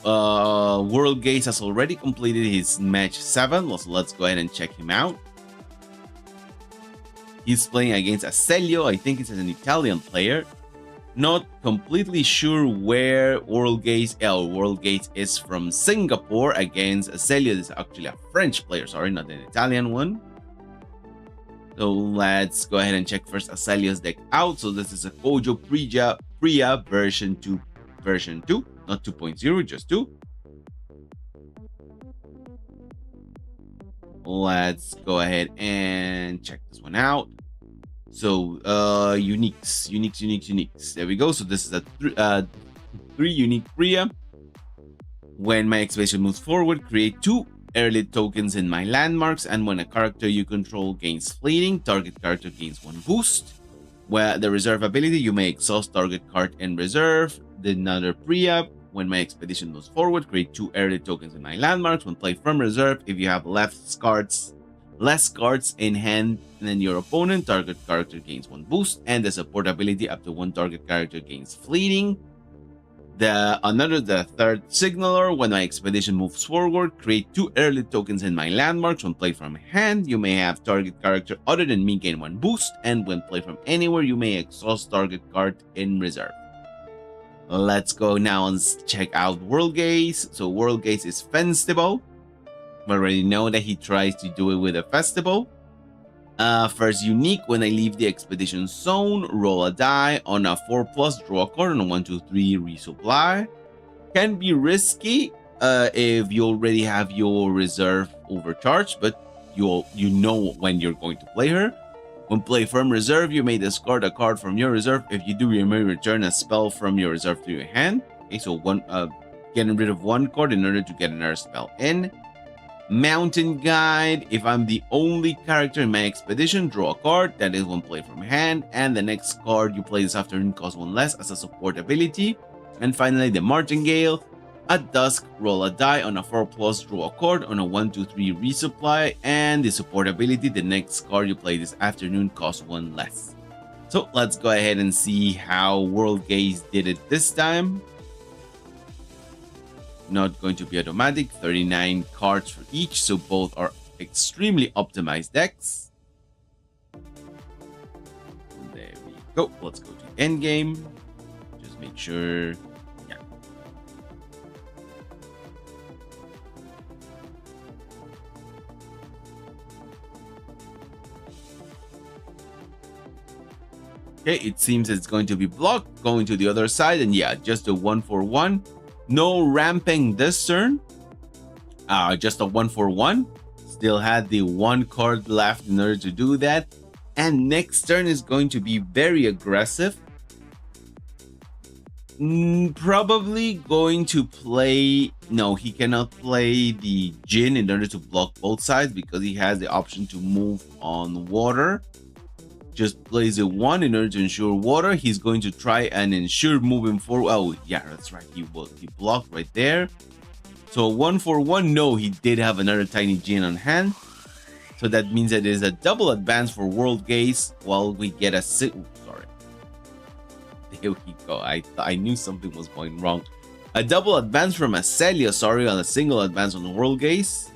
World Gaze has already completed his match 7. So let's go ahead and check him out. He's playing against Aselio. I think it's an Italian player. Not completely sure where World Gaze is from Singapore against Aselio. This is actually a French player, sorry, not an Italian one. So let's go ahead and check first Aselio's deck out. So this is a Kojo Priya version 2, not 2.0, just 2. Let's go ahead and check this one out. So uniques. There we go. So this is a 3 unique Priya. When my expedition moves forward, create 2 early tokens in my landmarks, and when a character you control gains fleeting, target character gains 1 boost. Where the reserve ability, you may exhaust target card in reserve. Another Priya. When my expedition moves forward, create 2 early tokens in my landmarks. When played from reserve, if you have less cards in hand than your opponent, target character gains 1 boost, and the support ability up to 1 target character gains fleeting. The third signaler, when my expedition moves forward, create 2 early tokens in my landmarks. When played from hand, you may have target character other than me gain 1 boost, and when played from anywhere, you may exhaust target card in reserve. Let's go now and check out World Gaze. So World Gaze is Festival. We already know that he tries to do it with a festival. First unique, when I leave the expedition zone, roll a die. On a 4+, draw a card. On a 1, 2, 3, resupply. Can be risky if you already have your reserve overcharged, but you know when you're going to play her. When play from reserve, you may discard a card from your reserve. If you do, you may return a spell from your reserve to your hand. Okay, so getting rid of 1 card in order to get another spell in. Mountain Guide, if I'm the only character in my expedition, draw a card. That is when played from hand, and the next card you play this afternoon costs 1 less as a support ability. And finally, the Martingale. At dusk, roll a die. On a 4+, draw a card. On a 1, 2, 3, resupply. And the support ability, the next card you play this afternoon costs 1 less. So let's go ahead and see how World Gaze did it this time. Not going to be automatic, 39 cards for each, so both are extremely optimized decks. There we go. Let's go to end game. Just make sure. Yeah. Okay, it seems it's going to be blocked, going to the other side, and yeah, just a 1/1. No ramping this turn. Just a 1/1. Still had the 1 card left in order to do that. And next turn is going to be very aggressive. Probably going to play... No, he cannot play the Jin in order to block both sides because he has the option to move on water. Just plays a 1 in order to ensure water. He's going to try and ensure moving forward. Oh, yeah, that's right. He blocked right there. So 1/1. No, he did have another tiny Jin on hand. So that means that it is a double advance for World Gaze while we get a... Sorry. There we go. I knew something was going wrong. A double advance from Aselio, sorry, on a single advance on World Gaze.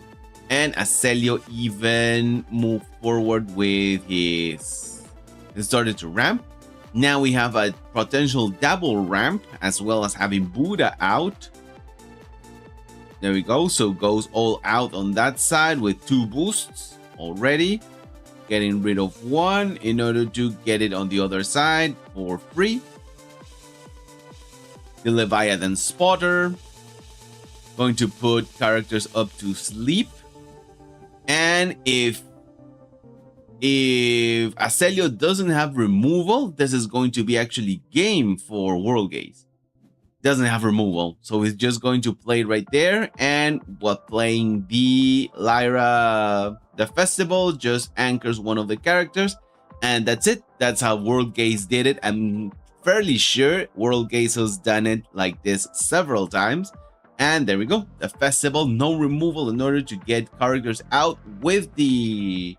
And Aselio even moved forward with his... It started to ramp. Now we have a potential double ramp as well as having Buddha out. There we go. So goes all out on that side with 2 boosts already. Getting rid of 1 in order to get it on the other side for free. The Leviathan Spotter. Going to put characters up to sleep. And if Aselio doesn't have removal, this is going to be actually game for World Gaze. Doesn't have removal, so he's just going to play right there, and what playing the Lyra, the festival, just anchors one of the characters, and that's it. That's how World Gaze did it. I'm fairly sure World Gaze has done it like this several times. And there we go. The festival, no removal in order to get characters out with the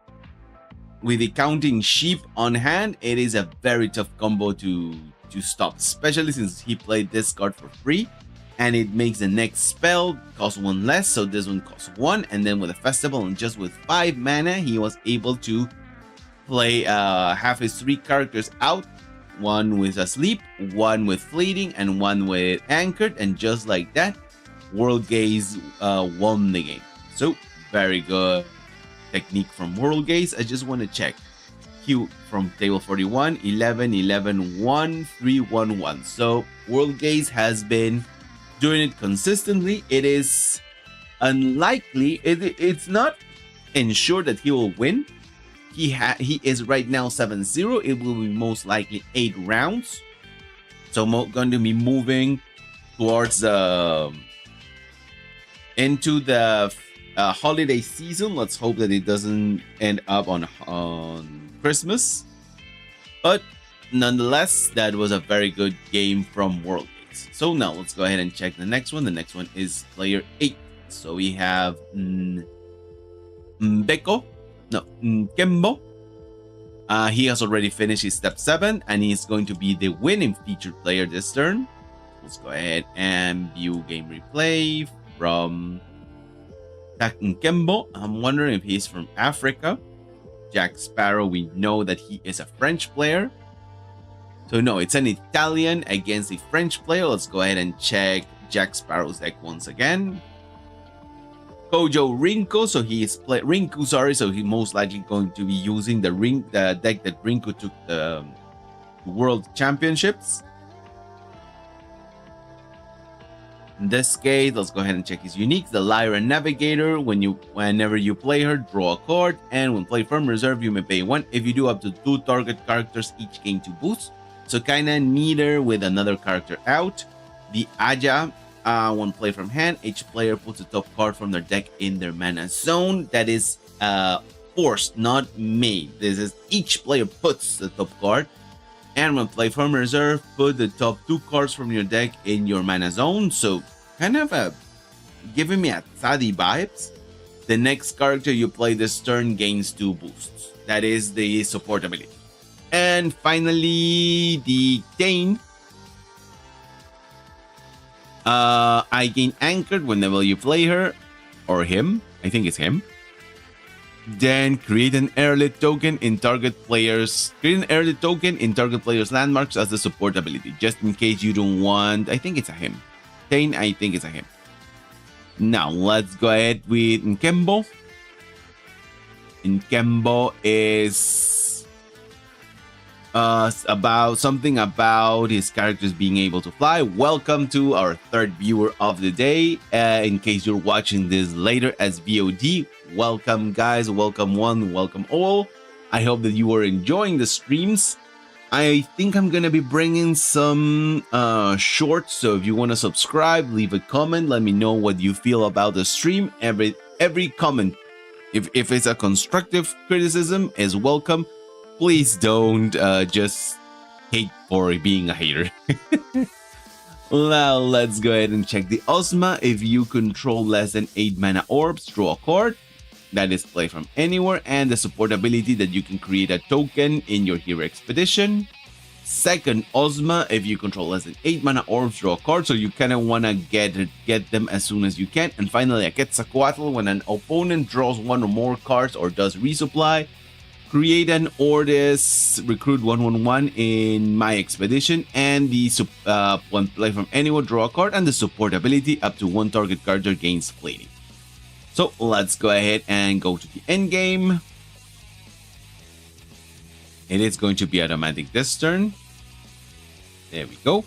counting sheep on hand. It is a very tough combo to stop, especially since he played this card for free, and it makes the next spell cost 1 less, so this one costs 1, and then with a festival and just with 5 mana he was able to play have his 3 characters out, 1 with asleep, 1 with fleeting, and 1 with anchored, and just like that World Gaze won the game. So very good technique from World Gaze. I just want to check Q from table 41, 11, 11, 1, 3, 1, 1. So World Gaze has been doing it consistently. It is unlikely, it's not ensured that he will win. He is right now 7-0. It will be most likely 8 rounds. So going to be moving towards into the holiday season. Let's hope that it doesn't end up on Christmas. But nonetheless, that was a very good game from World Gaze. So now let's go ahead and check the next one. The next one is player 8. So we have Kembo. He has already finished his step 7, and he's going to be the winning featured player this turn. Let's go ahead and view game replay from Tak Nkembo. I'm wondering if he's from Africa. Jack Sparrow, we know that he is a French player. So no, it's an Italian against a French player. Let's go ahead and check Jack Sparrow's deck once again. Kojo Rinko, so he is Rinku, sorry, so he most likely going to be using the deck that Rinku took the World Championships. In this case, let's go ahead and check his uniques. The Lyra Navigator, whenever you play her, draw a card, and when play from reserve, you may pay 1. If you do, up to 2 target characters each gain 2 boosts. So kinda neater with another character out. The Aja, when play from hand, each player puts a top card from their deck in their mana zone. That is forced, not made. This is each player puts the top card. And when play from reserve, put the top 2 cards from your deck in your mana zone. So kind of giving me a Tsadi vibes. The next character you play this turn gains 2 boosts. That is the support ability. And finally, the Dane. I gain Anchored whenever you play her or him. I think it's him. Then create an airlit token in target players. Create an airlit token in target players' landmarks as the support ability, just in case you don't want. I think it's a him. Dane, I think it's a him. Now let's go ahead with Nkembo. Nkembo is about his characters being able to fly. Welcome to our third viewer of the day. In case you're watching this later as VOD, welcome guys, welcome one, welcome all. I hope that you are enjoying the streams. I think I'm gonna be bringing some shorts, so if you want to subscribe, leave a comment, let me know what you feel about the stream. Every comment, if it's a constructive criticism, is welcome. Please don't just hate for being a hater. Now let's go ahead and check the Ozma. If you control less than 8 mana orbs, draw a card. That is play from anywhere, and the support ability that you can create a token in your hero expedition. Second Ozma, if you control less than 8 mana orbs, draw a card, so you kind of want to get them as soon as you can. And finally, a Quetzalcoatl, when an opponent draws 1 or more cards or does resupply, create an Ordis, recruit 1/1/1 in my expedition, and the when play from anywhere, draw a card, and the support ability up to 1 target character gains plating. So let's go ahead and go to the end game. It is going to be automatic this turn. There we go.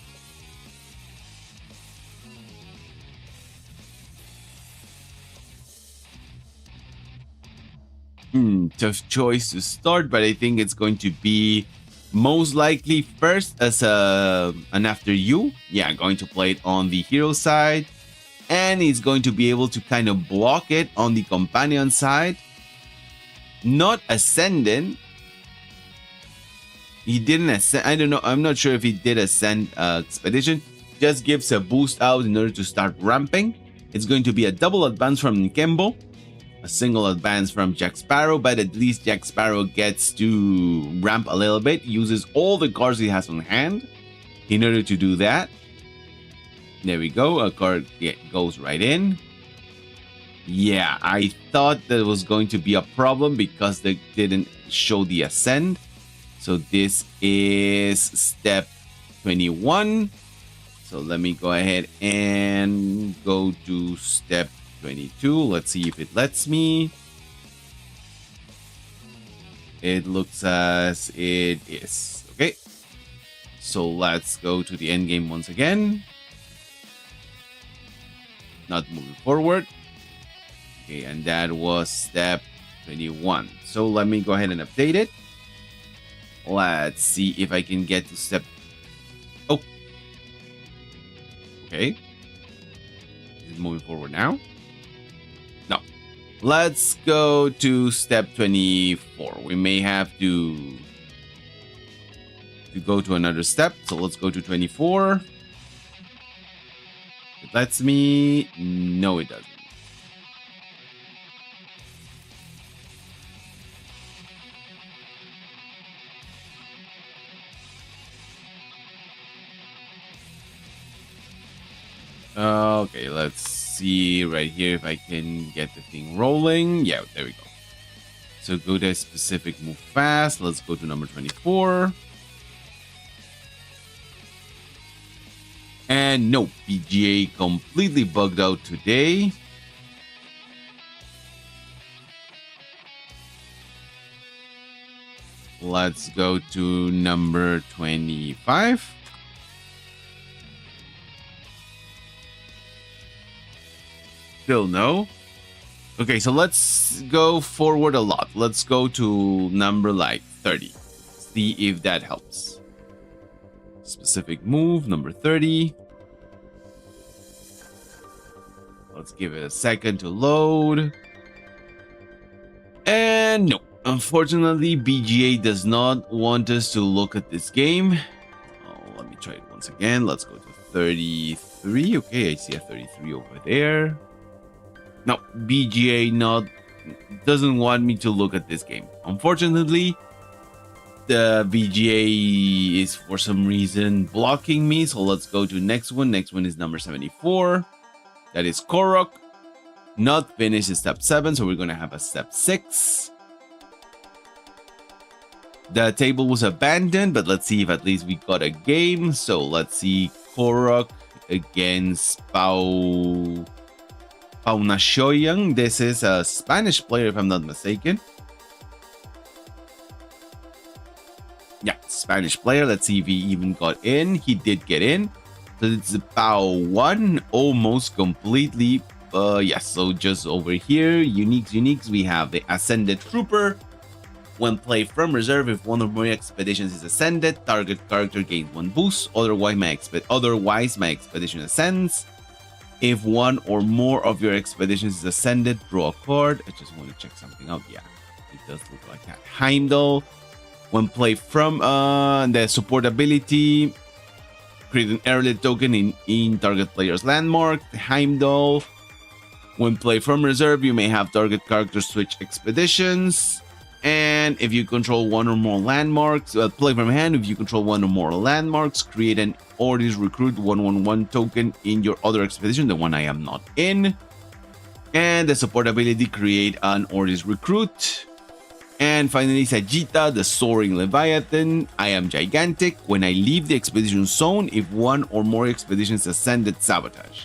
Tough choice to start, but I think it's going to be most likely first as an after you. Yeah, going to play it on the hero side, and he's going to be able to kind of block it on the companion side. Not ascendant. He didn't ascend. I don't know. I'm not sure if he did ascend expedition. Just gives a boost out in order to start ramping. It's going to be a double advance from Nkembo, a single advance from Jack Sparrow, but at least Jack Sparrow gets to ramp a little bit, uses all the cards he has on hand in order to do that. There we go, a card goes right in. Yeah, I thought that was going to be a problem because they didn't show the ascend. So this is step 21. So let me go ahead and go to step 22. Let's see if it lets me. It looks as it is. Okay. So let's go to the end game once again. Not moving forward. Okay, and that was step 21. So let me go ahead and update it. Let's see if I can get to step. Oh. Okay. Is it moving forward now? No. Let's go to step 24. We may have to go to another step. So let's go to 24. It lets me. No, it doesn't. Okay, let's see right here if I can get the thing rolling. Yeah, there we go. So go to a specific move fast. Let's go to number 24. And no, PGA completely bugged out today. Let's go to number 25. Still no. Okay, so let's go forward a lot. Let's go to number like 30. See if that helps. Specific move, number 30. Let's give it a second to load. And no, unfortunately, BGA does not want us to look at this game. Oh, let me try it once again. Let's go to 33. Okay, I see a 33 over there. No, BGA doesn't want me to look at this game. Unfortunately, the BGA is for some reason blocking me. So let's go to next one. Next one is number 74. That is Korok. Not finished step 7, so we're going to have a step 6. The table was abandoned, but let's see if at least we got a game. So let's see Korok against Paunashoyang. This is a Spanish player, if I'm not mistaken. Yeah, Spanish player. Let's see if he even got in. He did get in. So it's Pao 1, almost completely. Yes, so just over here, uniques, we have the Ascended Trooper. When played from reserve, if one or more expeditions is ascended, target character gains 1 boost. Otherwise, my expedition ascends. If one or more of your expeditions is ascended, draw a card. I just want to check something out. Yeah, it does look like that. Heimdall. When played from the support ability, create an early token in target player's landmark. Heimdall. When played from reserve, you may have target character switch expeditions. And if you control one or more landmarks, play from hand. If you control one or more landmarks, create an Ordis Recruit 1/1/1 token in your other expedition, the one I am not in. And the support ability, create an Ordis Recruit. And finally, Sagitta, the Soaring Leviathan. I am gigantic. When I leave the expedition zone, if one or more expeditions ascended, sabotage.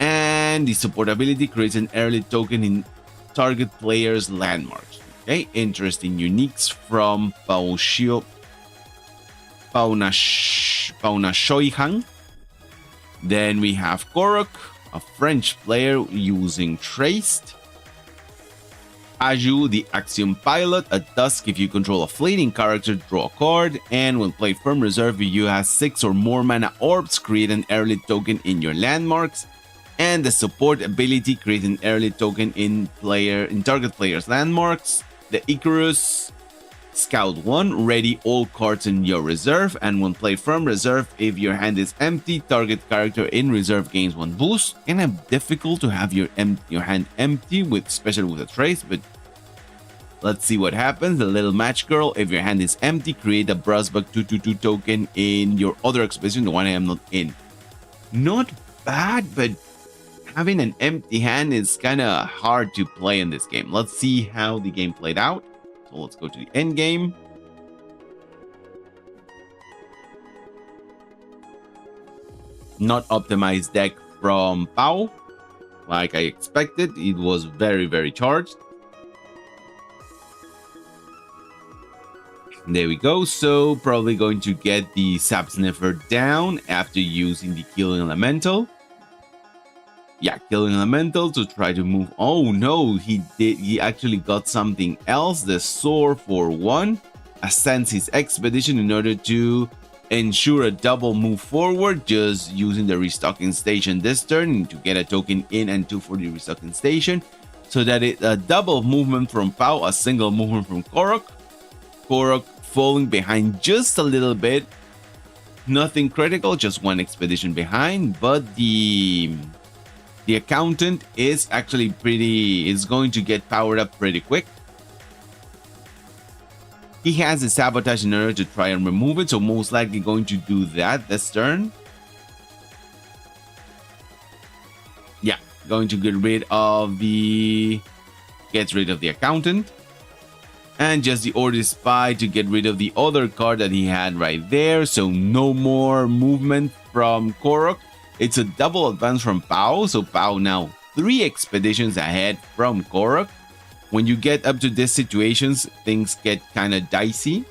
And the support ability creates an early token in target player's landmarks. Okay, interesting uniques from Paunashoyang. Then we have Korok, a French player using Traced. Aju, the Axiom Pilot. At dusk, if you control a fleeting character, draw a card. And when played from reserve, if you have 6 or more mana orbs, create an early token in your landmarks. And the support ability, create an early token in target player's landmarks. The Icarus, Scout 1, ready all cards in your reserve. And when played from reserve, if your hand is empty, target character in reserve gains 1 boost. Kind of difficult to have your hand empty, especially with a trace, but let's see what happens. The Little Match Girl, if your hand is empty, create a Brasbach 2/2/2 token in your other expedition, the one I am not in. Not bad, but having an empty hand is kind of hard to play in this game. Let's see how the game played out. So let's go to the end game. Not optimized deck from Pao. Like I expected, it was very, very charged. There we go. So probably going to get the Sap Sniffer down after using the Killing Elemental. Yeah, Killing Elemental to try to move. Oh no, he actually got something else. The Soar for 1 ascends his expedition in order to ensure a double move forward, just using the restocking station this turn to get a token in and 2 for the restocking station. So that it's a double movement from Pao, a single movement from Korok. Korok falling behind just a little bit. Nothing critical, just 1 expedition behind, but the accountant is actually is going to get powered up pretty quick. He has a sabotage in order to try and remove it, so most likely going to do that this turn. Going to get rid of the accountant. And just the order spy to get rid of the other card that he had right there. So no more movement from Korok. It's a double advance from Pao. So Pao now 3 expeditions ahead from Korok. When you get up to these situations, things get kind of dicey.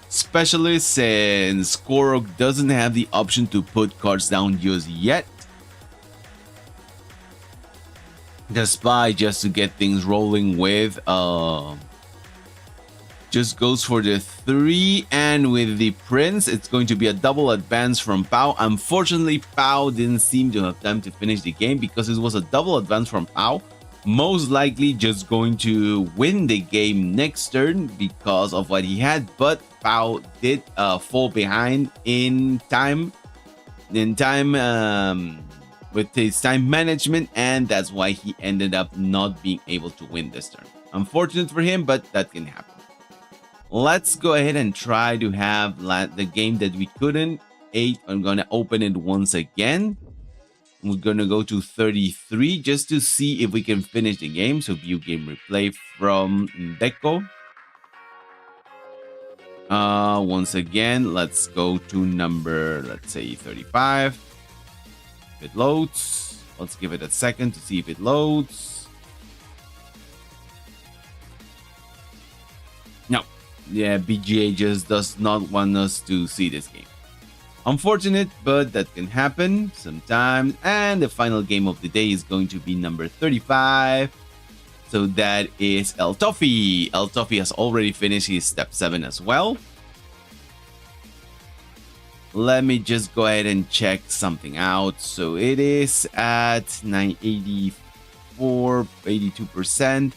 Especially since Korok doesn't have the option to put cards down just yet. The spy, just to get things rolling with, just goes for the 3, and with the prince, it's going to be a double advance from Pao. Unfortunately, Pao didn't seem to have time to finish the game because it was a double advance from Pao. Most likely just going to win the game next turn because of what he had, but Pao did fall behind in time. With his time management, and that's why he ended up not being able to win this turn. Unfortunate for him, but that can happen. Let's go ahead and try to have the game that we couldn't. 8, I'm going to open it once again. We're going to go to 33 just to see if we can finish the game. So view game replay from Deco. Once again, let's go to number, let's say 35. If it loads, let's give it a second to see if it loads. No, yeah, BGA just does not want us to see this game. Unfortunate, but that can happen sometimes. And the final game of the day is going to be number 35. So that is El Toffee. El Toffee has already finished his step 7 as well. Let me just go ahead and check something out. So it is at 984, 82%.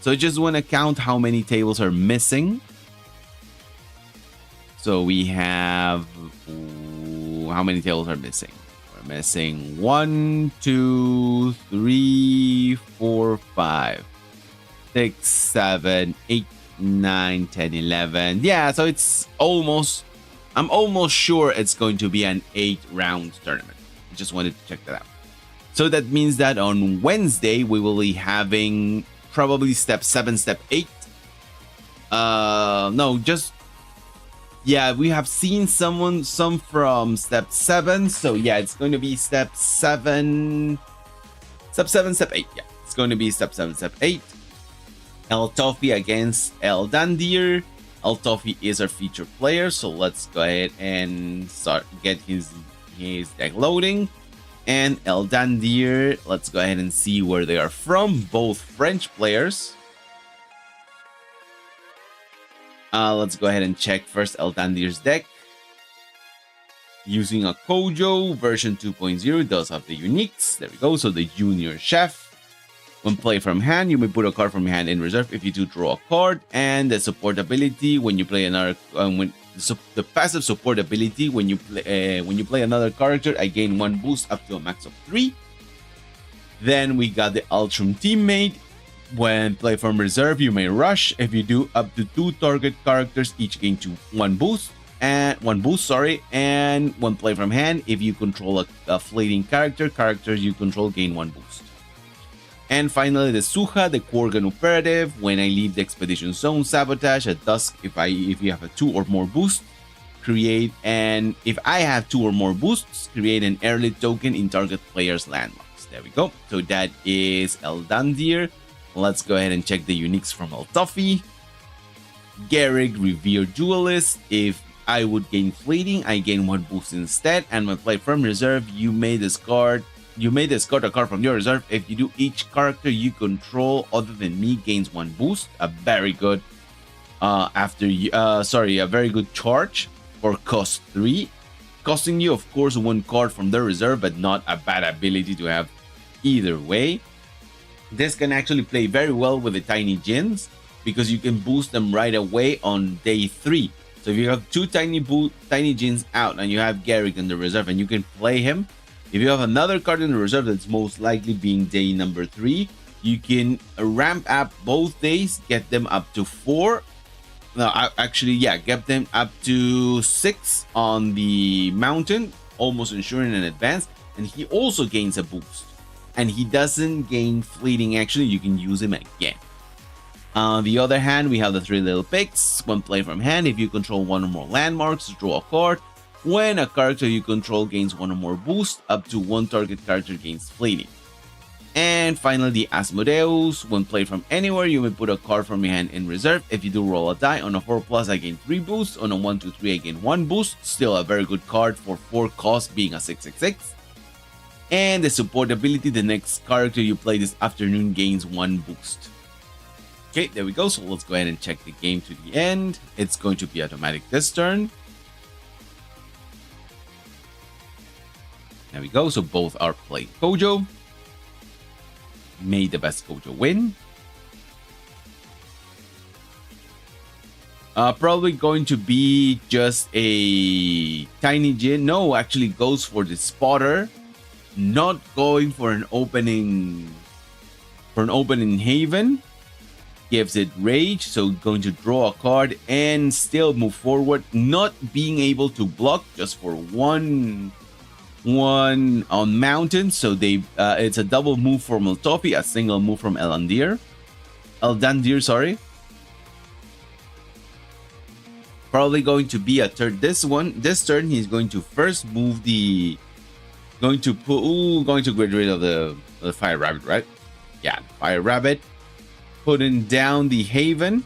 So I just want to count how many tables are missing. So we have, how many tables are missing? We're missing 1, 2, 3, 4, 5, 6, 7, 8, 9, 10, 11. Yeah, so it's almost, I'm almost sure it's going to be an 8-round tournament. I just wanted to check that out. So that means that on Wednesday, we will be having probably step 7, step 8. No, just, yeah, we have seen some from step 7. So yeah, it's going to be step 7, step 8. Yeah, it's going to be step 7, step 8. El Toffee against El Dandir. El Toffee is our featured player, so let's go ahead and get his deck loading. And El Dandir, let's go ahead and see where they are from. Both French players. Let's go ahead and check first El Dandir's deck. Using a Kojo version 2.0, does have the uniques. There we go. So the junior chef. When play from hand, you may put a card from your hand in reserve. If you do, draw a card. And the support ability when you play another, the passive support ability when you play another character, I gain 1 boost up to a max of 3. Then we got the Ultrum teammate. When play from reserve, you may rush. If you do, up to 2 target characters each gain 1 boost. And 1 boost, sorry. And when play from hand, if you control a fleeting characters you control gain 1 boost. And finally, the Suha, the Korgan operative. When I leave the expedition zone, sabotage at dusk. If you have a 2 or more boosts, create an. If I have 2 or more boosts, create an early token in target player's landmarks. There we go. So that is El Dandir. Let's go ahead and check the uniques from El Toffee. Garrick, Revered Duelist. If I would gain fleeting, I gain 1 boost instead. And when play from reserve, you may discard a card from your reserve. If you do, each character you control other than me gains 1 boost. A very good a very good charge for cost 3. Costing you, of course, 1 card from the reserve, but not a bad ability to have either way. This can actually play very well with the Tiny Djinns because you can boost them right away on day 3. So if you have 2 Tiny Djinns out and you have Garrick in the reserve and you can play him, if you have another card in the reserve that's most likely being day number 3, you can ramp up both days, get them up to 4. No, actually, yeah, get them up to 6 on the mountain, almost ensuring an advance. And he also gains a boost. And he doesn't gain fleeting action. You can use him again. On the other hand, we have the 3 little pigs. When played from hand, if you control 1 or more landmarks, draw a card. When a character you control gains 1 or more boost, up to 1 target character gains fleeting. And finally, the Asmodeus. When played from anywhere, you may put a card from your hand in reserve. If you do roll a die, on a 4+, I gain 3 boosts. On a 1, 2, 3, I gain 1 boost. Still a very good card for 4 cost, being a 666. And the support ability, the next character you play this afternoon gains 1 boost. Okay, there we go. So let's go ahead and check the game to the end. It's going to be automatic this turn. There we go. So both are playing Kojo. May the best Kojo win. Probably going to be just a tiny Jin. No, actually goes for the spotter. Not going for an opening haven. Gives it rage, so going to draw a card and still move forward, not being able to block just for one on mountain. So they it's a double move from Maltofi, a single move from Eldandir, sorry. Probably going to be a turn. This turn he's going to first move going to get rid of the fire rabbit, right? Yeah, fire rabbit. Putting down the haven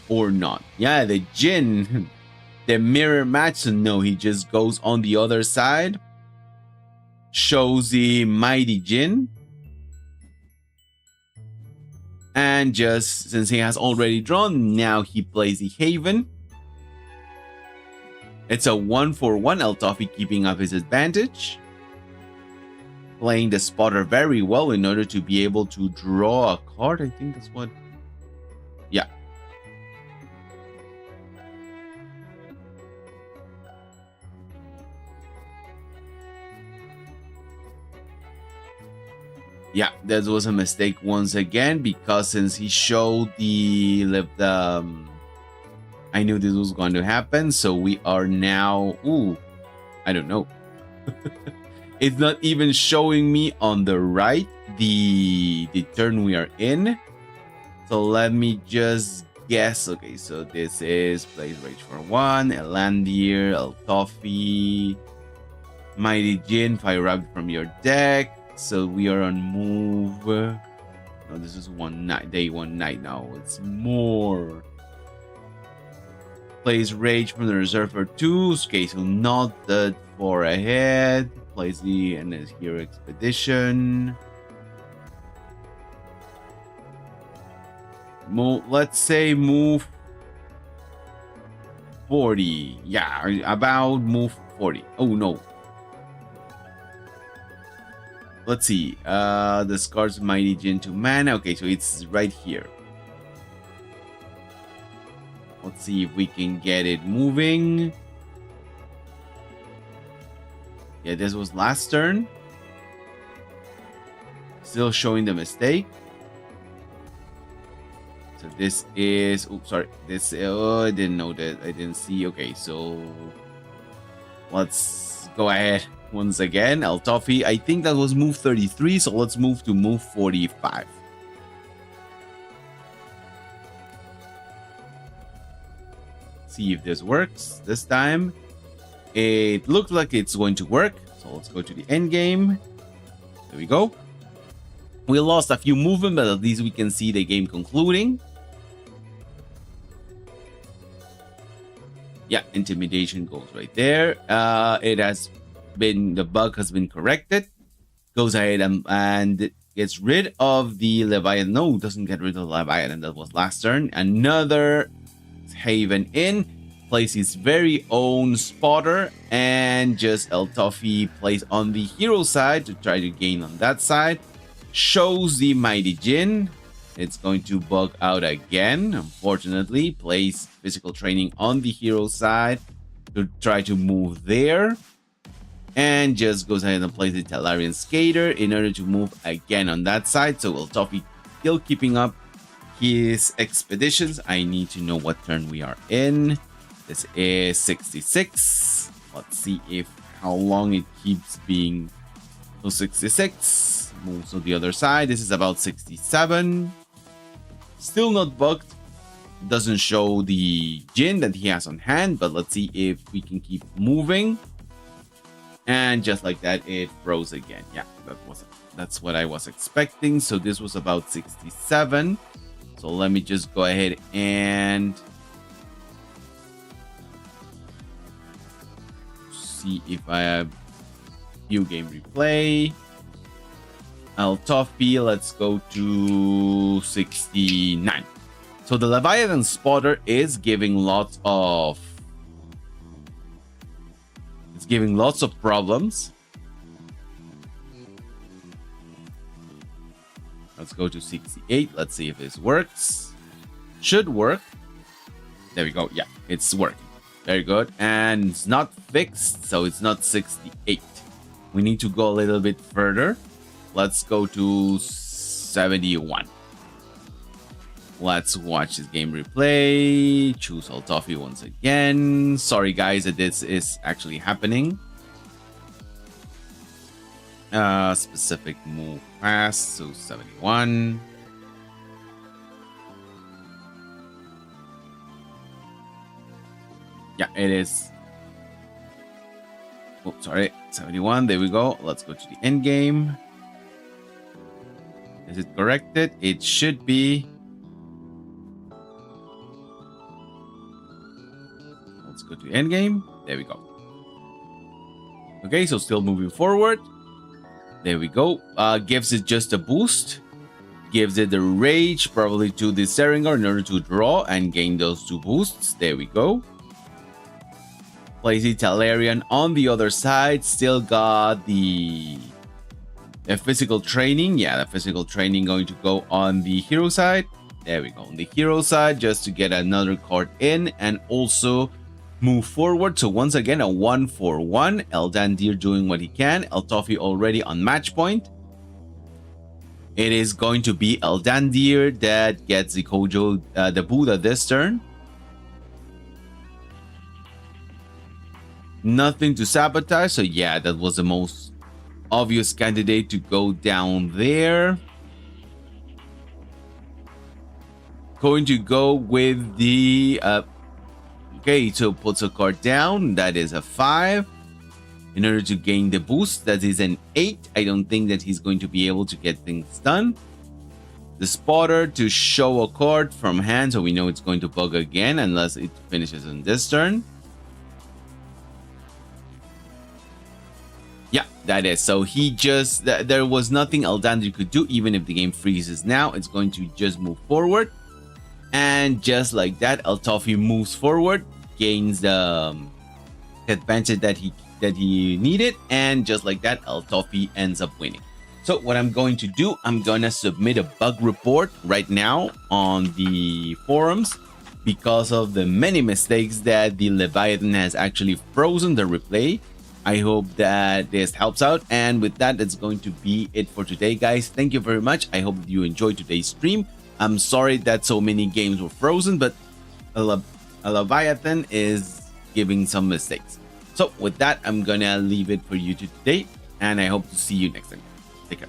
or not. Yeah, the Jin, the mirror match. So no, he just goes on the other side, shows the mighty Jin, and just since he has already drawn, now he plays the haven. It's a 1-for-1. Eltofi keeping up his advantage. Playing the spotter very well in order to be able to draw a card. I think that's what... Yeah. Yeah, that was a mistake once again, because since he showed I knew this was going to happen, so we are now... Ooh, I don't know. It's not even showing me on the right the turn we are in. So let me just guess. Okay, so this is plays Rage for 1, Eldandir, Eltofi, Mighty Jin, Fire Rabbit from your deck. So we are on move. No, this is day 1 night now. It's more. Plays Rage from the reserve for 2. Okay, so not that far ahead. Plays the and his Hero Expedition. Let's say move 40. Yeah, about move 40. Oh no. Let's see. Discards Mighty Jin to mana. Okay, so it's right here. Let's see if we can get it moving. Yeah, this was last turn. Still showing the mistake. So this is... Oops, sorry. This... Oh, I didn't know that. I didn't see. Okay, so... Let's go ahead once again. Eltofi, I think that was move 33. So let's move to move 45. See if this works this time. It looks like it's going to work. So let's go to the end game. There we go. We lost a few movement, but at least we can see the game concluding. Yeah, intimidation goes right there. The bug has been corrected. Goes ahead and gets rid of the Leviathan. No, doesn't get rid of the Leviathan. That was last turn. Another haven in. Plays his very own spotter, and just Eltofi plays on the hero side to try to gain on that side. Shows the Mighty Jin. It's going to bug out again, unfortunately. Plays physical training on the hero side to try to move there. And just goes ahead and plays the Talarian Skater in order to move again on that side. So Eltofi still keeping up his expeditions. I need to know what turn we are in. This is 66. Let's see if how long it keeps being. So 66 moves to the other side. This is about 67. Still not bugged. Doesn't show the Jin that he has on hand, but let's see if we can keep moving. And just like that, it froze again. Yeah, that's what I was expecting. So this was about 67. So let me just go ahead and see if I have view game replay. Toffee, let's go to 69. So the Leviathan spotter is giving lots of problems. Let's go to 68. Let's see if this works. Should work. There we go. Yeah, it's working. Very good. And it's not fixed, so it's not 68. We need to go a little bit further. Let's go to 71. Let's watch this game replay. Choose Toffee once again. Sorry guys that this is actually happening. Specific move pass, so 71. Yeah, it is. Oh, sorry, 71. There we go. Let's go to the end game. Is it corrected? It should be. Let's go to end game. There we go. Okay, so still moving forward. There we go. Gives it just a boost. Gives it the rage, probably to the Seringar in order to draw and gain those 2 boosts. There we go. Plays the Talarian on the other side. Still got the physical training. Yeah, the physical training going to go on the hero side. There we go. On the hero side, just to get another card in and also move forward. So once again, a 1-for-1. Eldandir doing what he can. Toffee already on match point. It is going to be Eldandir that gets the Kojo, the Buddha this turn. Nothing to sabotage. So yeah, that was the most obvious candidate to go down there. Going to go with the okay, so puts a card down. That is a 5. In order to gain the boost, that is an 8. I don't think that he's going to be able to get things done. The spotter to show a card from hand, so we know it's going to bug again unless it finishes on this turn. Yeah, that is. So he just, there was nothing Eldandir could do. Even if the game freezes now, it's going to just move forward. And just like that, Toffee moves forward, gains the advantage that he needed, and just like that, Toffee ends up winning. So what I'm going to do, I'm gonna submit a bug report right now on the forums because of the many mistakes that the Leviathan has actually frozen the replay. I hope that this helps out, and with that, that's going to be it for today, guys. Thank you very much. I hope you enjoyed today's stream. I'm sorry that so many games were frozen, but a Leviathan is giving some mistakes. So with that, I'm gonna leave it for you today, and I hope to see you next time. Take care.